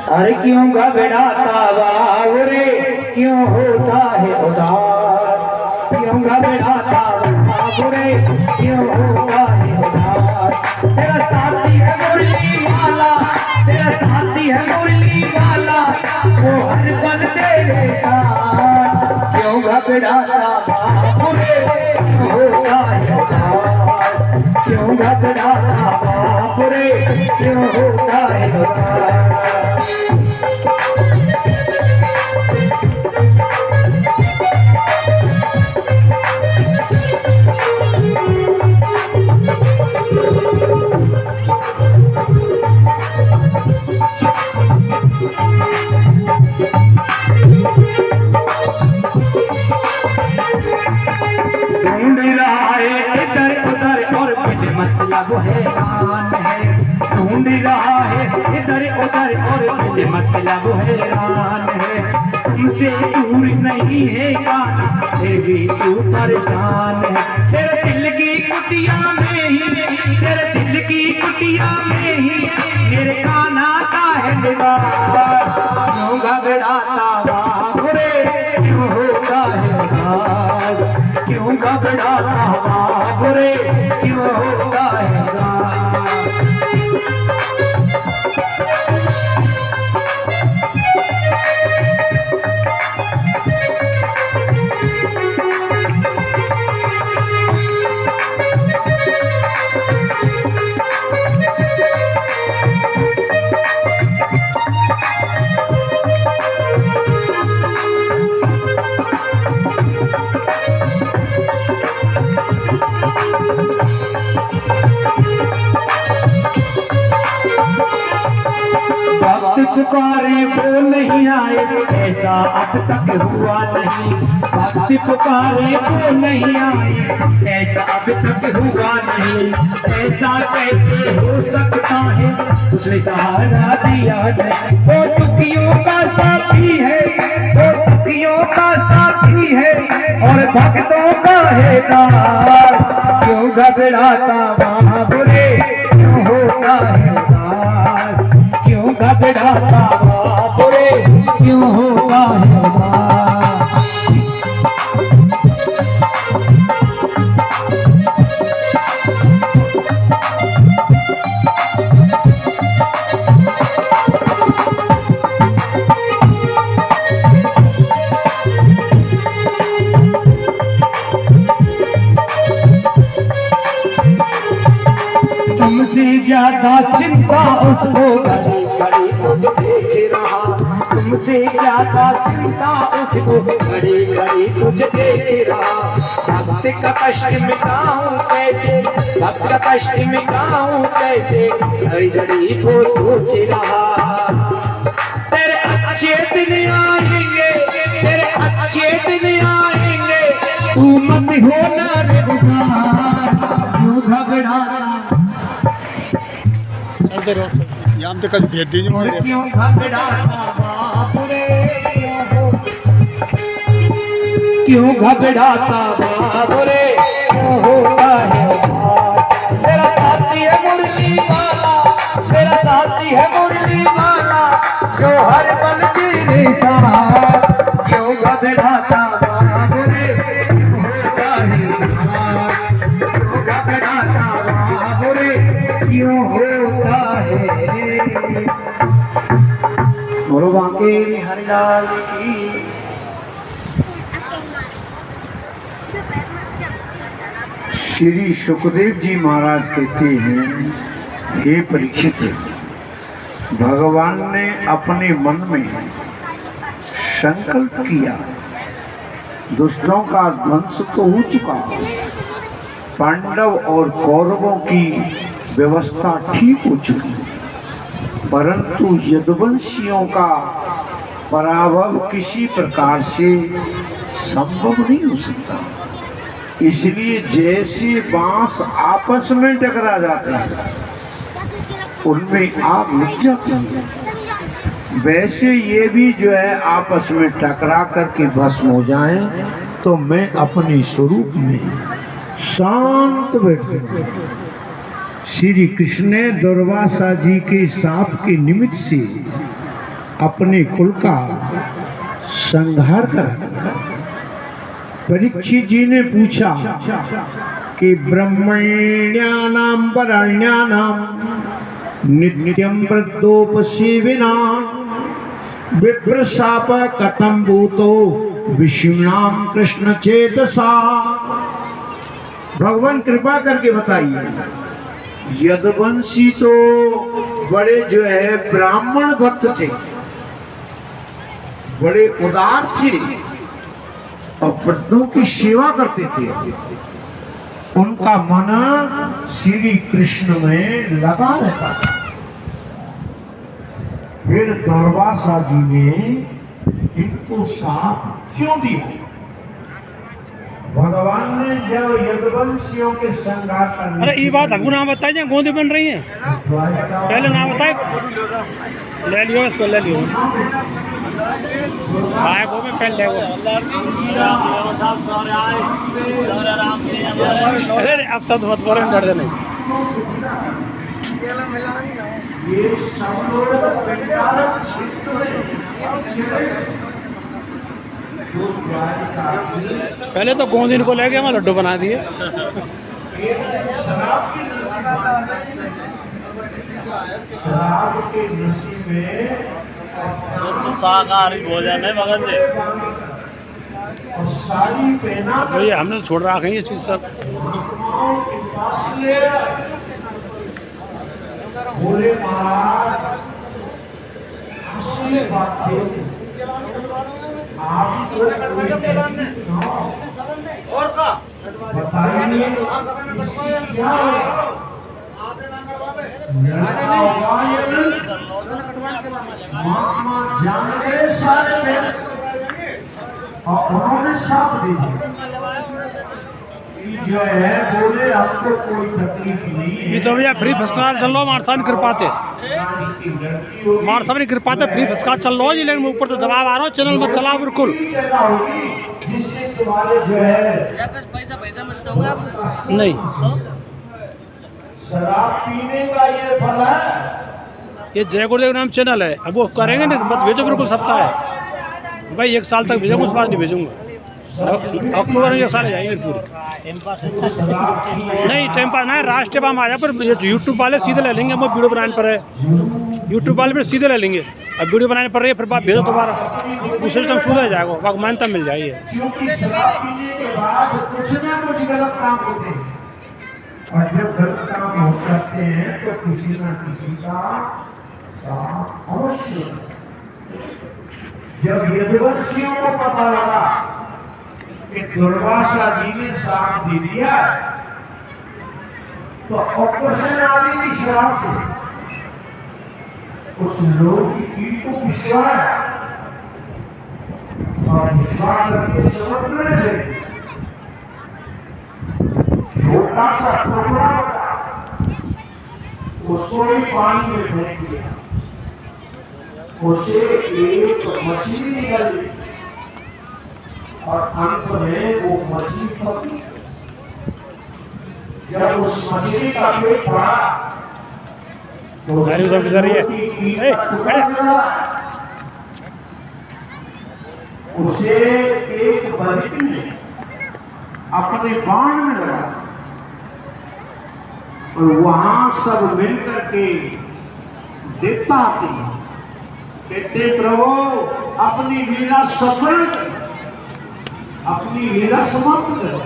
अरे क्यों घबराता बाबरे क्यों होता है उदास, क्यों घबराता बाबरे क्यों होता है उदास। तेरा साथी है मुरली वाला, तेरा साथी है मुरली वाला, वो हर पल तेरे साथ। क्यों घबराता बाबरे क्यों होता है उदास, क्यों घबराता बाबरे क्यों होता है उदास। ढूंढ रहा इधर उधर और दिल मतलब हैरान है, तुमसे दूर नहीं है गाना फिर भी तू परेशान है। तेरे दिल की कुटिया में ही, तेरे दिल की कुटिया में ही मेरे कान्हा का है निवास। क्यों घबराता बाबुरे, क्यों होता है उदास, क्यों घबराता बाबुरे, क्यों होता है उदास। पुकारे वो नहीं आए, ऐसा अब तक हुआ नहीं। भक्त पुकारे वो नहीं आए, ऐसा अब तक हुआ नहीं। ऐसा कैसे हो सकता है, उसने सहारा दिया नहीं। वो दुखियों का साथी है, वो दुखियों का साथी है और भक्तों का है दास। क्यों घबराता बाबुरे, क्यों होता है उदास, क्यों घबराता बाबुरे, क्यों होता है उदास। तुमसे ज्यादा चिंता उसको घड़ी घड़ी तुझे देख रहा, तुमसे ज्यादा चिंता उसको घड़ी घड़ी तुझे देख रहा। भक्त का कष्ट मिटाऊं कैसे, भक्त का कष्ट मिटाऊं कैसे, घड़ी घड़ी वो सोच रहा। तेरे अच्छे दिन आएंगे, तेरे अच्छे दिन आएंगे, तू मत होना रे उदास। क्यों घबराता, यहाँ पे कल भेज दीजिए मुझे। क्यों घबराता बाबुरे, क्यों घबराता बाबुरे, क्यों होता है उदास। तेरा साथी है मुरली वाला, तेरा साथी है मुरली वाला, जो हर पल तेरे साथ। क्यों घबराता बाबुरे, क्यों होता है उदास, क्यों घबराता बाबुरे, क्यों होता है। बोलो बांके हरिलाल की। श्री सुखदेव जी महाराज कहते हैं, हे परीक्षित, भगवान ने अपने मन में संकल्प किया, दुष्टों का ध्वंस तो हो चुका, पांडव और कौरवों की व्यवस्था ठीक हो चुकी, परंतु यदुवंशियों का पराभव किसी प्रकार से संभव नहीं हो सकता। इसलिए जैसे बांस आपस में टकरा जाते हैं, उनमें आग लग जाती है, वैसे ये भी जो है आपस में टकरा करके भस्म हो जाएं, तो मैं अपने स्वरूप में शांत बैठूं। श्री कृष्ण ने दुर्वासा जी के शाप के निमित्त से अपने कुल का संहार करा। परीक्षित जी ने पूछा कि ब्रह्मण्यानां वरण्यानां नित्यं वृद्धोपसेविना विप्रशाप कथं भूतो विष्णुनां कृष्ण चेतसा। भगवान कृपा करके बताइए, यदुवंशी तो बड़े जो है ब्राह्मण भक्त थे, बड़े उदार थे और वृद्धों की सेवा करते थे। उनका मन श्री कृष्ण में लगा रहता था। फिर दुर्वासा जी ने इनको साथ क्यों दिया? भगवान ने जब यदुवंशियों के संघात करने अरे ये बात हमको नाम बताइए गोंदी बन रही है पहले नाम बताए ले लियो इसको ले लियो आए वो में पहले वो अरे अब सब मत बोले डर दे नहीं ये पहले तो गोंदी को लेके हमें लड्डू बना दिए शराब के नशे में शाकाहारी भोजन है मगन जी और साड़ी पहना भैया हमने तो छोड़ रखा है ये चीज़ सब बोले महाराज असली बात आप और का बताइए क्या महात्मा जान गए सारे में और उन्होंने साफ दी जो है बोले आपको कोई तकलीफ नहीं है। ये तो भैया फ्री फस्टाल चल रहा मारसा नहीं कर पाते मारसा नहीं कर पाते फ्री फस्टाल चल रहा है लेकिन ऊपर तो दबाव आ रहा है चैनल में चलाओ बिल्कुल जिससे तुम्हारे जो है पैसा मिलता होगा आपको नहीं शराब पीने का ये फल है। ये जय गुरुदेव नाम चैनल है अब वो करेंगे ना मत भेजो बिल्कुल सप्ताह है भाई 1 साल तक भेजूंगा उसके बाद नहीं भेजूंगा अक्टूबर में 1 साल जाएंगे पूरी नहीं टाइम पास ना है राष्ट्रीय पाम आया पर यूट्यूब वाले सीधे ले लेंगे वो वीडियो बनाने पर है यूट्यूब वाले पर सीधे ले लेंगे अब वीडियो बनाने पर रही है फिर बात भेजो दोबारा वो सिस्टम सुधर जाएगा वक्त मान्यता मिल जाएगी क्योंकि शराब पीने के बाद कुछ ना कुछ गलत काम होते हैं और जब गलत काम हो करते हैं तो किसी ना किसी का साथ अवश्य। जब यदुवंशियों को पता लगा कि दुर्वासा जी ने साथ दे दिया तो ऑपरेशन आदि की शराब से उस लोग की पीठ को पिछवाया और विश्वास करके समुद्र में ले छोटा सा टुकड़ा उसको भी पानी में फेंक दिया उसे एक मछली निकली और अंत में वो मछली पकी जब उस मछली का पेट भरा तो उसे एक बंदी ने अपने बाण में लगा और वहां सब मिलकर के देवता आते हैं कहते प्रभु अपनी लीला सफल अपनी लीला समाप्त करो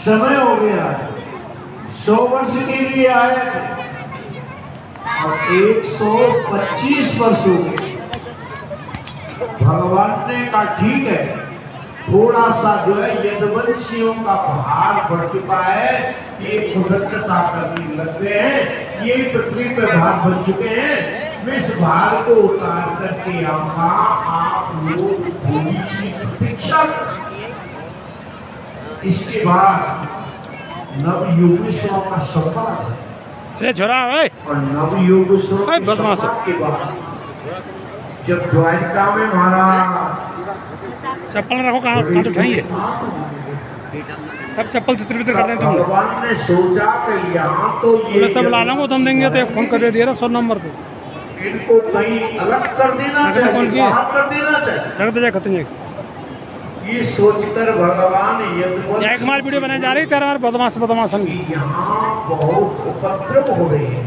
समय हो गया 100 वर्ष के लिए आए और 125 वर्ष हो गए भगवान ने कहा ठीक है थोड़ा सा जो है यदुवंशियों का भार बढ़ चुका है ये उदारता करने लग गए हैं ये पृथ्वी पे भार बन चुके हैं मैं इस भार को उतार करके आऊंगा आप लोग थोड़ी सी प्रतीक्षा इसके बाद नव योगेश्वर का संवाद है अरे छोरा और नव योगेश्वर के बाद जब द्वारिका में महाराज चप्पल रखो कहाँ तो उठाइए सब चप्पल चित्र कर रहे हैं भगवान ने सोचा कि यहाँ तो ये मैं सब ला लूँगा तुम देंगे तो एक फोन कर दे रहा 100 नंबर पे इनको कहीं अलग कर देना चाहिए बाहर कर देना चाहिए रख दे खत्म ये सोचकर भगवान यदुवंश एक मार वीडियो बनाई जा रही तेरा हमारे बदमाश कि यहाँ बहुत उपद्रव हो रहे हैं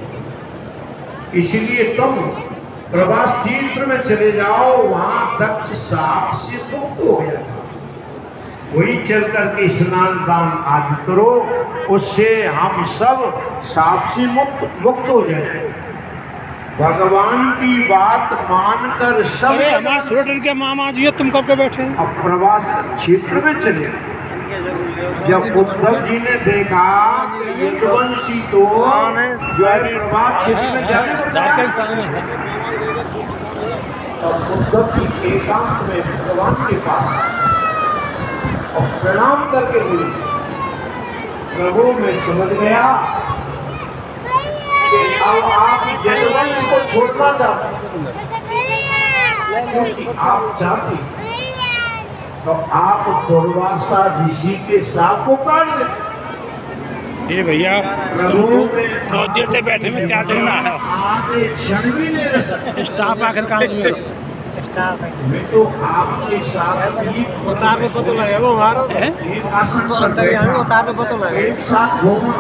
इसलिए तुम प्रवास तीर्थ में चले जाओ वहां दक्ष साप से मुक्त हो गया था वही चल करके स्नान दान आदि करो उससे हम सब साप से मुक्त हो जाए भगवान की बात मानकर सब हमारे सूरत के मामा जी तुम कब के बैठे अब प्रवास क्षेत्र में चले जब उद्धव जी ने देखा कि यदुवंशी तो जो है प्रवास क्षेत्र में जाने को और उद्धव जी एकांत में भगवान के पास और प्रणाम करके बोली, प्रभु मैं समझ गया कि अब आप यदुवंश को छोड़ना चाहते हैं, क्योंकि आप चाहते तो आप दुर्वासा ऋषि के साथ को काट देते। ये भैया प्रभु बहुत देर से बैठे में क्या करना है, आधे क्षण भी नहीं रह सकते। स्टाफ आखिर काम में मैं तो आपके साथ ही उतार में पता लगे वो हमारा एक आसन पर बैठा, उतार में पता लगे एक साथ घूमा,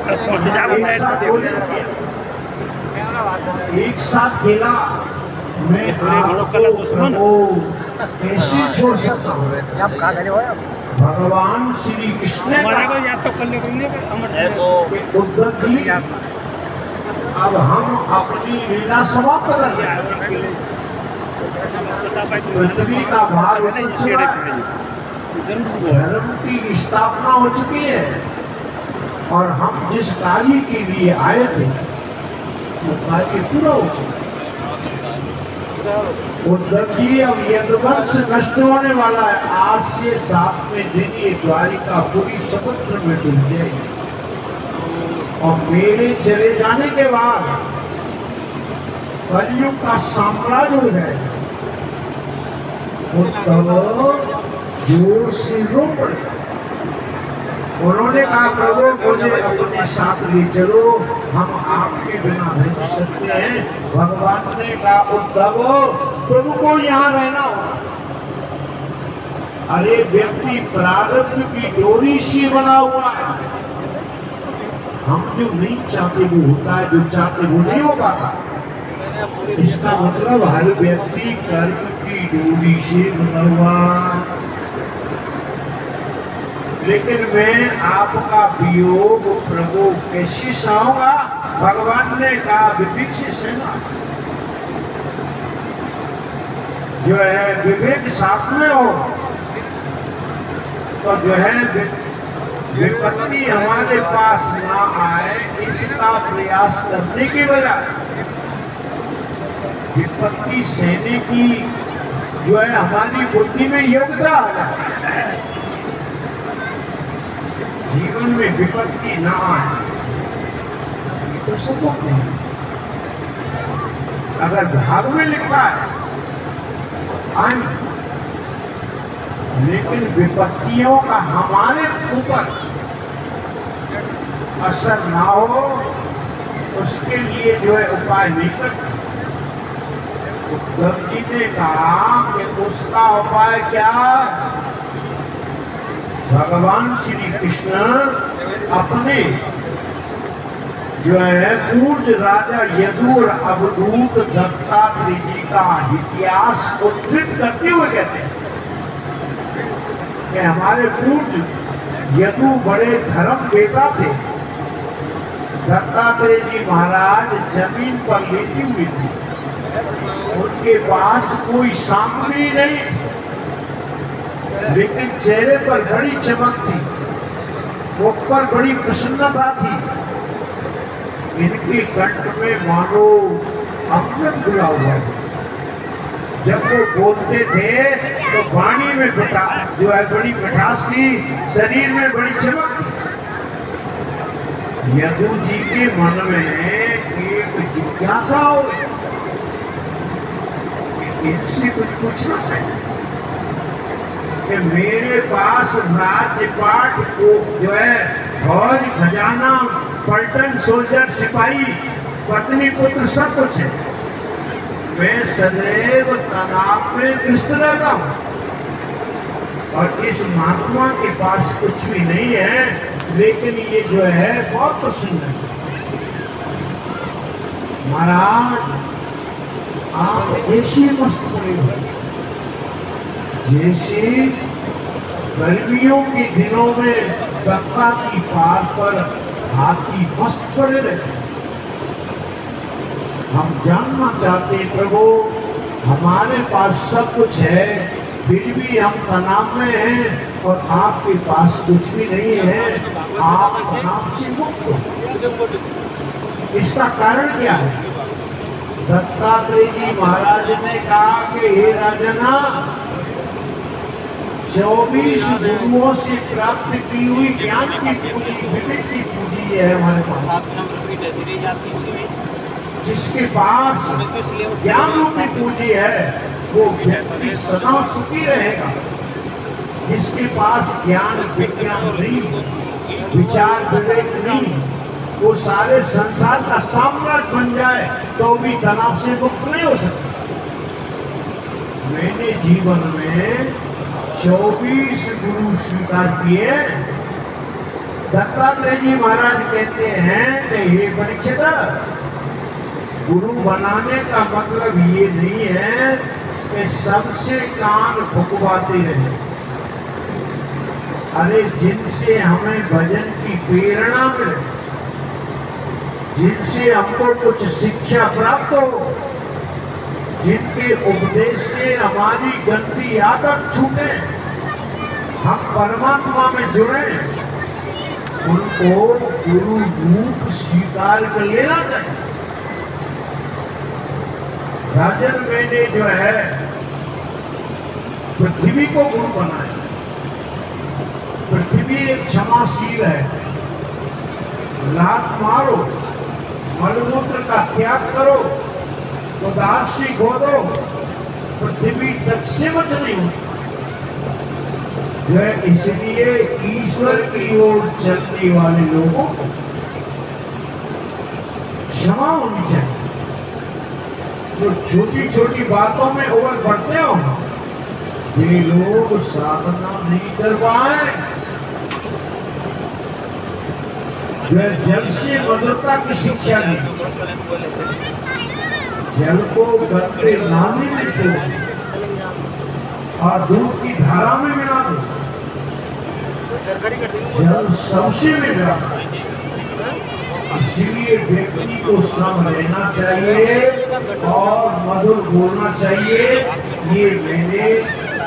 पहुँच जा एक साथ भोजन किया, एक साथ खेला। मैं आपको कैसे छोड़ सकता हूँ? आप कहाँ गए हो भगवान श्री कृष्ण ने कहा याद तो कर लेंगे कि उद्धव जी अब हम अपनी लीला समाप्त कर दें। पृथ्वी का भार उतर चुका है, धर्म की स्थापना हो चुकी है और हम जिस कार्य के लिए आए थे वो कार्य पूरा हो चुका है। उद्धव जी अब यदुवंश नष्ट होने वाला है। आज से 7वें दिन ये द्वारिका पूरी समुद्र में डूब जाएगी और मेरे चले जाने के बाद कलयुग का साम्राज्य हो जाएगा। उद्धव जोर से रो पड़े। उन्होंने कहा प्रभु मुझे अपने साथ ले चलो, हम आपके बिना नहीं सकते हैं। भगवान ने कहा उद्धव तुमको यहाँ रहना होगा। अरे व्यक्ति प्रारब्ध की डोरी से बना हुआ है। हम जो नहीं चाहते वो होता है, जो चाहते वो नहीं हो पाता। इसका मतलब हर व्यक्ति कर्म की डोरी से बना हुआ। लेकिन मैं आपका वियोग प्रभु कैसे सहूंगा? भगवान ने कहा विवेक से सहना। जो है विवेक साथ में हो तो जो है विपत्ति हमारे पास ना आए, इसका प्रयास करने की बजाय विपत्ति सहने की जो है हमारी बुद्धि में योग्यता आ जाए। जीवन में विपत्ति ना आए तो सुख नहीं। अगर भाग में लिखा है आए, लेकिन विपत्तियों का हमारे ऊपर असर ना हो उसके लिए जो है उपाय नहीं करते। उद्धव जी ने कहा कि उसका उपाय क्या? भगवान श्री कृष्ण अपने जो है पूज्य राजा यदु और अवधूत दत्तात्रेय जी का इतिहास उद्धृत करते हुए कहते हैं कि हमारे पूज्य यदु बड़े धर्म वेता थे। दत्तात्रेय जी महाराज जमीन पर लेटी हुई थी, उनके पास कोई सामग्री नहीं, लेकिन चेहरे पर बड़ी चमक थी, मुख पर बड़ी प्रसन्नता थी। इनके कंठ में मानो अमृत घुला हुआ है। जब वो बोलते थे तो वाणी में जो है बड़ी मिठास थी, शरीर में बड़ी चमक थी। यदु जी के मन में एक जिज्ञासा हो, इनसे कुछ पूछना चाहिए कि मेरे पास राज्यपाट को जो है फौज खजाना पलटन सोल्जर सिपाही पत्नी पुत्र सब कुछ है। मैं सदैव तनाव में ग्रस्त रहता हूँ और इस महात्मा के पास कुछ भी नहीं है, लेकिन ये जो है बहुत प्रसन्न है। महाराज आप ऐसी मस्त पड़े हो जैसे गर्मियों के दिनों में गंगा की पार पर हाथी मस्त पड़े रहते। हम जानना चाहते हैं प्रभु, हमारे पास सब कुछ है फिर भी हम तनाव में हैं और आपके पास कुछ भी नहीं है, आप तनाव से मुक्त हो। इसका कारण क्या है? दत्तात्रेय जी महाराज ने कहा कि हे राजना, 24 गुरुओं से प्राप्त की हुई ज्ञान की पूंजी, विवेक की पूंजी है हमारे पास। जिसके पास ज्ञान रूपी पूंजी है वो व्यक्ति सदा सुखी रहेगा। जिसके पास ज्ञान विज्ञान नहीं, विचार विवेक नहीं, वो सारे संसार का सम्राट बन जाए तो भी तनाव से मुक्त नहीं हो सकता। मैंने जीवन में 24 गुरु स्वीकार किए। दत्तात्रेय जी महाराज कहते हैं कि हे परीक्षित, गुरु बनाने का मतलब ये नहीं है कि सबसे कान फुकवाते रहे। अरे जिनसे हमें भजन की प्रेरणा मिले, जिनसे हमको कुछ शिक्षा प्राप्त हो, जिनके उपदेश से हमारी गंदी आदत छूटे, हम परमात्मा में जुड़े, उनको गुरु रूप स्वीकार कर लेना चाहिए। राजन मैंने जो है पृथ्वी को गुरु बनाया। पृथ्वी एक क्षमाशील है। लात मारो, मलमूत्र का त्याग करो, तो दासी खो दो, पृथ्वी तक से मत नहीं होती। जो है इसलिए ईश्वर की ओर चलने वाले लोगों को क्षमा होनी चाहिए। जो छोटी छोटी बातों में उबल पड़ते हो, ये लोग साधना नहीं कर पाए। जो है जल से मधुरता की शिक्षा दी, जल को गंदे नाली में छोड़ो और दूध की धारा में मिला दो। जल सबसे मिला, इसीलिए व्यक्ति को सम रहना चाहिए और मधुर बोलना चाहिए। ये मैंने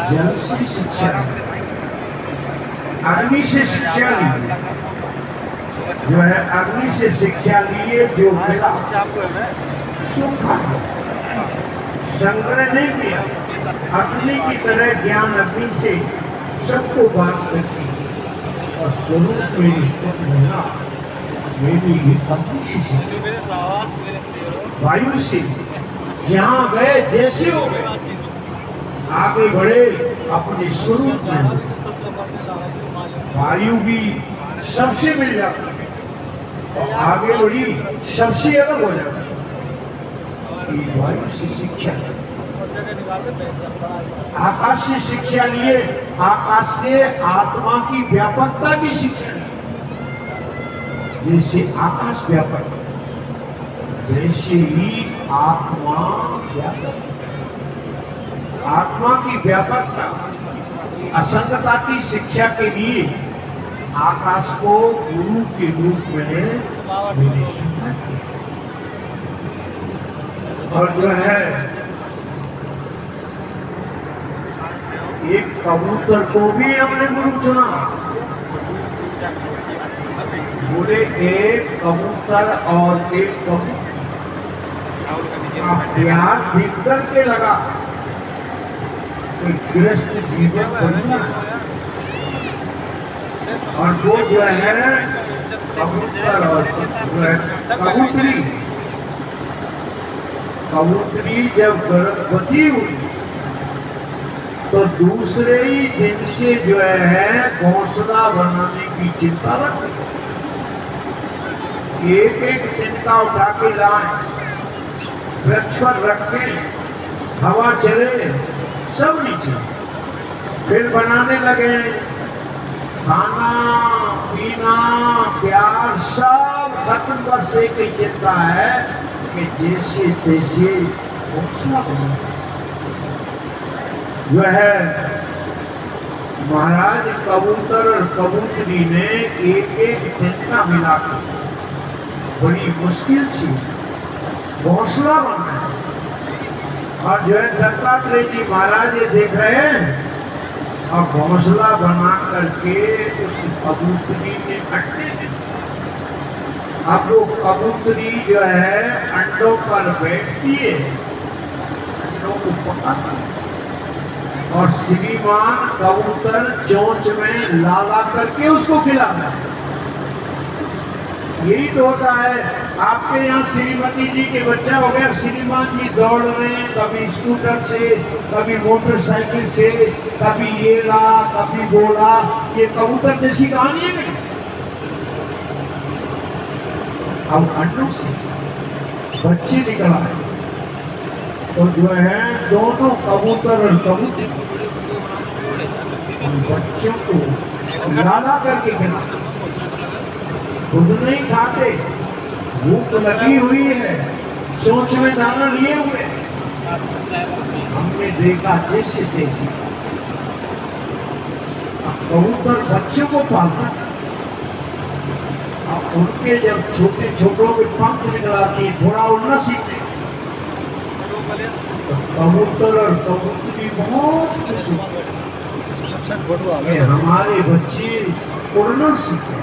जल से शिक्षा ली, अग्नि से शिक्षा ली। जो है अग्नि से शिक्षा लिए, जो मिला सूखा संग्रह नहीं किया। अग्नि की तरह ज्ञान अग्नि से सबको बात करती है और स्वरूप में निष्ठित मिला। मेरी अग्नि से शिक्षा, वायु से जहाँ गए जैसे हो गए, आगे बढ़े अपने स्वरूप में। वायु भी सबसे मिल जाती है और आगे बढ़ी सबसे अलग हो जाती है। वायु से शिक्षा, आकाश से शिक्षा लिए, आकाश से आत्मा की व्यापकता की शिक्षा। जैसे आकाश व्यापक, वैसे ही आत्मा व्यापक। आत्मा की व्यापकता, असंगता की शिक्षा के लिए आकाश को गुरु के रूप में मैंने स्वीकार किया। और जो है एक कबूतर को भी हमने गुरु चुना। बोले एक कबूतर और एक कबूतर का प्यार देख करके लगा कि गृहस्थ जीवन बढ़िया है। और वो जो है कबूतर और कबूतरी, कबूतरी जब गर्भवती हुई तो दूसरे ही दिन से जो है घोंसला बनाने की चिंता रखी। एक एक चिंता उठा के लाए, वृक्ष पर रख के, हवा चले, सब नीचे। फिर बनाने लगे, खाना पीना प्यार सब खत्म। बस एक ही चिंता है कि जैसे तैसे घोंसला बना। जो है महाराज कबूतर और कबूतरी ने एक एक तिनका मिलाकर बड़ी मुश्किल से घोंसला बनाया। और जो है दत्तात्रेय जी महाराज ये देख रहे हैं और घोंसला बना करके उस कबूतरी ने अंडे दिए। अब वो कबूतरी जो है अंडों पर बैठती है, अंडों को पकाती है और श्रीमान कबूतर चोंच में ला करके उसको खिलाना है। यही तो होता है। आपके यहाँ श्रीमती जी के बच्चा हो गया, श्रीमान जी दौड़ रहे हैं, कभी स्कूटर से, कभी मोटरसाइकिल से, कभी ये ला, कभी बोला। ये कबूतर जैसी कहानी है नहीं। अब अंडों से बच्चे निकला है, तो जो है दोनों कबूतर और कबूतर उन बच्चों को लाला करके खिलाते, खुद नहीं खाते, भूख लगी हुई है, चोंच में दाना लिए हुए। हमने देखा जैसे जैसे कबूतर बच्चों को पालता है, अब उनके जब छोटे छोटों के पंख निकलाती थोड़ा उड़ना सीखते, तो कबूतर और कबूतरी बहुत खुश होते हैं। हमारे बच्चे उड़ना सीखे।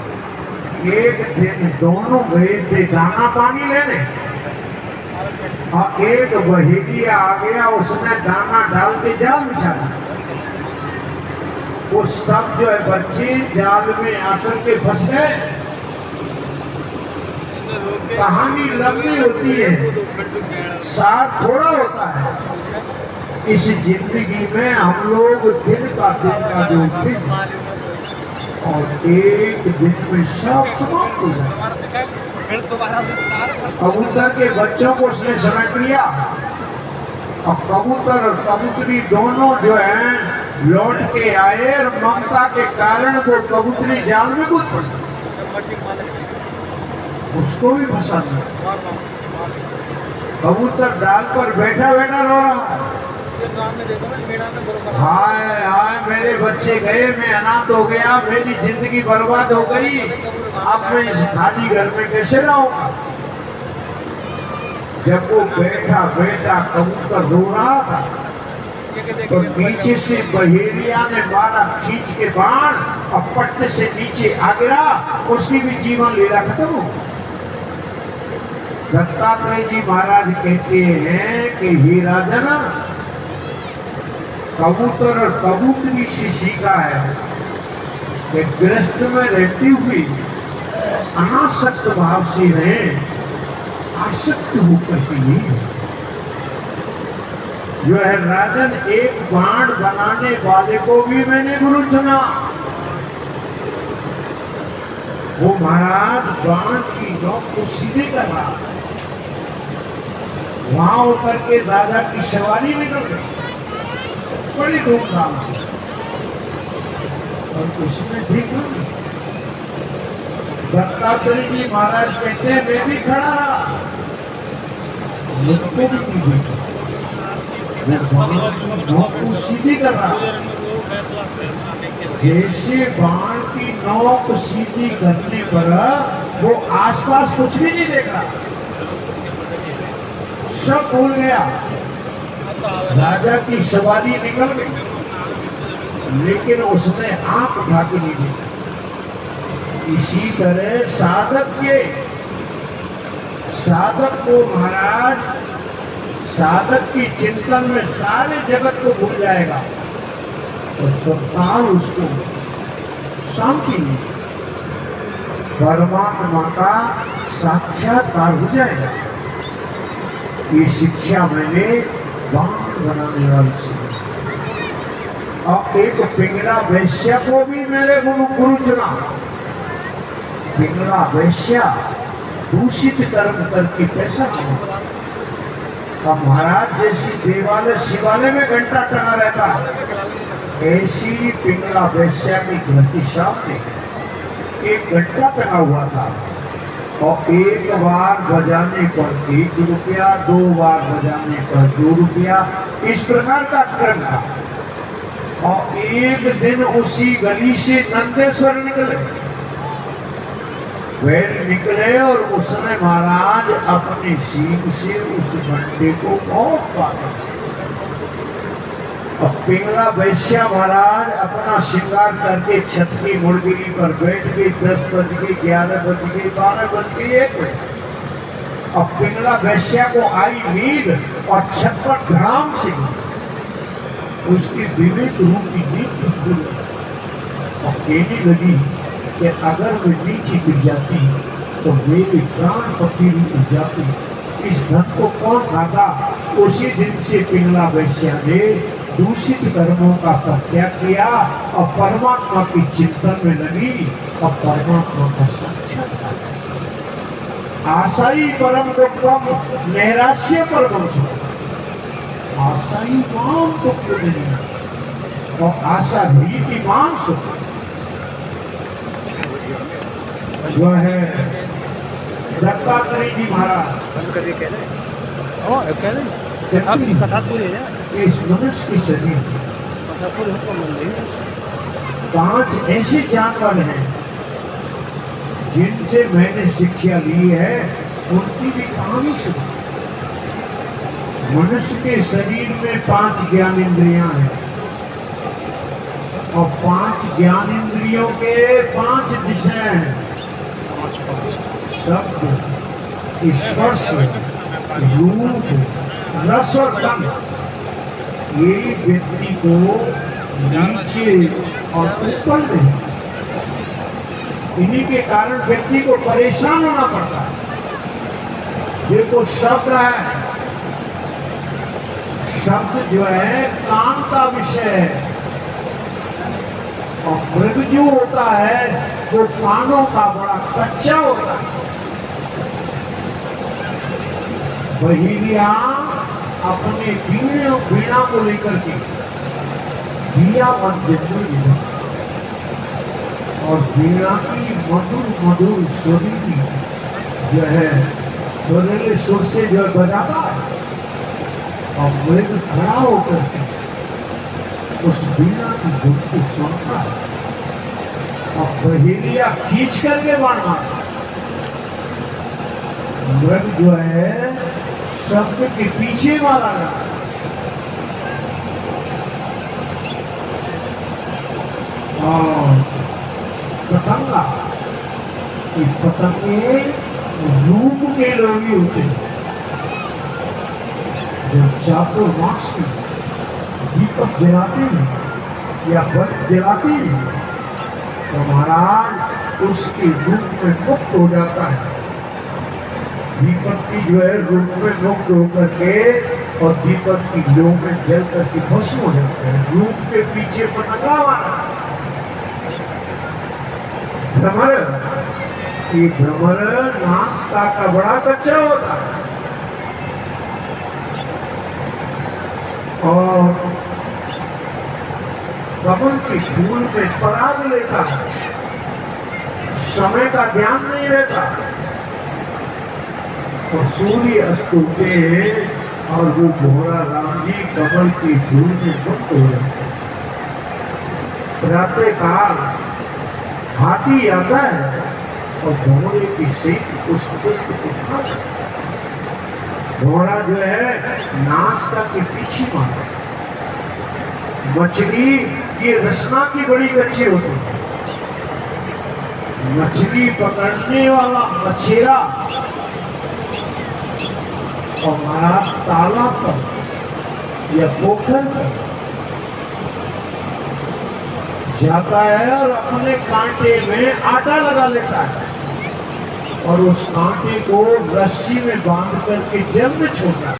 एक दिन दोनों गए थे दाना पानी लेने, और एक बहेलिया आ गया, उसने दाना डाल के जाल बिछा दिया। वो सब जो है बच्चे जाल में आकर के फंस गए। कहानी लंबी होती है, साथ थोड़ा होता है। इस जिंदगी में हम लोग दिन का जोड़ते हैं, और एक दिन में सब समाप्त हो जाए। कबूतर के बच्चों को उसने समेट लिया, और कबूतर और कबूतरी दोनों जो है लौट के आए, और ममता के कारण वो कबूतरी जाल में कूद पड़ी, उसको भी फंसा दिया। कबूतर डाल पर बैठा बैठा रो रहा, हाय हाय मेरे बच्चे गए, मैं अनाथ हो गया, मेरी जिंदगी बर्बाद हो गई, अब मैं इस खाली घर में कैसे रहूंगा। जब वो बैठा बैठा कबूतर रो रहा था, तो नीचे से बहेलिया ने मारा खींच के बाण, और पट्टे से नीचे आ गिरा, उसकी भी जीवन लीला खत्म हो गई। दत्तात्रेय जी महाराज कहते हैं कि हे राजन, कबूतर और कबूतरी से सीखा है कि गृहस्थ में रहती हुई अनासक्त भाव से रहे, आसक्त होकर के नहीं। जो है राजन, एक बाण बनाने वाले को भी मैंने गुरु चुना। वो महाराज बाण की नोक को सीधे कर रहा, वहां होकर के राजा की सवारी निकल गई बड़ी धूमधाम से, और उसने देखा दत्तात्रेय जी महाराज कहते हैं मैं भी खड़ा रहा, मुझको भी नहीं देखा, वो सीधी कर रहा। जैसे बाण की नोक सीधी करने पर वो आसपास कुछ भी नहीं देख रहा, सब भूल गया। राजा की सवारी निकल गई, लेकिन उसने आंख उठा के नहीं देखा। इसी तरह साधक को महाराज, साधक की चिंतन में सारे जगत को भूल जाएगा, तो तत्काल उसको शांति मिलेगी, परमात्मा का साक्षात्कार हो जाएगा। ये शिक्षा मैंने बाण बनाने वाली से। और एक पिंगला वैश्या को भी मेरे गुरु चुना। पिंगला वैश्या दूषित कर्म करके पैसा कमाता, और महाराज जैसी देवालय शिवालय में घंटा टंगा रहता, ऐसी पिंगला वैश्या की घर के सामने एक घंटा टंगा हुआ था, और एक बार बजाने पर 1 रुपया, 2 बार बजाने पर 2 रुपया, इस प्रकार का क्रम था। और एक दिन उसी गली से नंदेश्वर निकले, वह निकले, और उसने महाराज अपने सींग से उस घंटे को बहुत काटा। अब पिंगला वैश्या महाराज अपना श्रृंगार करके छत की मुर्गिरी पर बैठ गई। 10 बज गई, 11 बज गई, 12 बज गई, 1 बजे। अब पिंगला वैश्या को आई नींद, और छत पर धड़ाम से उसकी विवेक रूपी नीति खुल और कहने लगी कि अगर मैं नीचे गिर जाती तो मेरे प्राण पति रुक जाती। इस धन को कौन खाता? उसी दिन से पिंगला वैश्या ने दूषित कर्मों का त्याग किया और परमात्मा की चिंतन में लगी और परमात्मा का साक्षात्कार। आशाई परम दुखम नैराश्य परम सुख। आशाई मान दुख नहीं और आशा भीति मान सुख। जो है दत्तात्रेय जी महाराज कथा पूरी है इस मनुष्य की शरीर कथा पूरी हुक्म बन रही है। 5 ऐसे जानवर हैं जिनसे मैंने शिक्षा ली है, उनकी भी कहानी सुनी। मनुष्य के शरीर में 5 ज्ञानेंद्रियां हैं और 5 ज्ञानेंद्रियों के 5 विषय हैं। शब्द, स्पर्श, रूप, रस और गंध। ये व्यक्ति को नीचे और ऊपर नहीं, इन्हीं के कारण व्यक्ति को परेशान होना पड़ता है। देखो शब्द है, शब्द जो है काम का विषय है और मृग जो होता है वो कानों का बड़ा कच्चा होता है। बहेलिया अपने वीणा को लेकर के दिया मत जन्म और वीणा की मधुर मधुर सुरीली जो है सुरीले सुर से जो बजाता है और मृग खड़ा होकर के उस वीणा की धुन को सुनता है और बहेलिया खींच करके बाण मारता है। मृग जो है शब्द के पीछे मारा जाता है। और पतंगा, ये पतंगे रूप के लोग होते हैं जो चातुर्मास में दीपक जलाते हैं या बल्ब जलाते हैं तो महाराज उसके रूप में मुक्त हो जाता है। दीपक की जो है रूप में मुक्त होकर के और दीपक की लो में जल करके भस्म हो जाते हैं। रूप के पीछे पतंगा मारा। भ्रमर, ये भ्रमर नासिका का बड़ा कच्चा होता है और कमल के फूल में पराग लेता है। समय का ध्यान नहीं रहता और सूर्य अस्त होते हैं और वो भोरा राम जी कमल के फूल में मुक्त हो जाते हैं। प्रातः काल हाथी आता है और घोड़े की सीट उस पुष्प को खाता है। घोड़ा जो है नासिका के पीछे मारता है। मछली ये रचना की बड़ी अच्छी होती है। मछली पकड़ने वाला मछेरा हमारा तालाब पर या पोखर पर जाता है और अपने कांटे में आटा लगा लेता है और उस कांटे को रस्सी में बांध करके जल में छोड़ता है।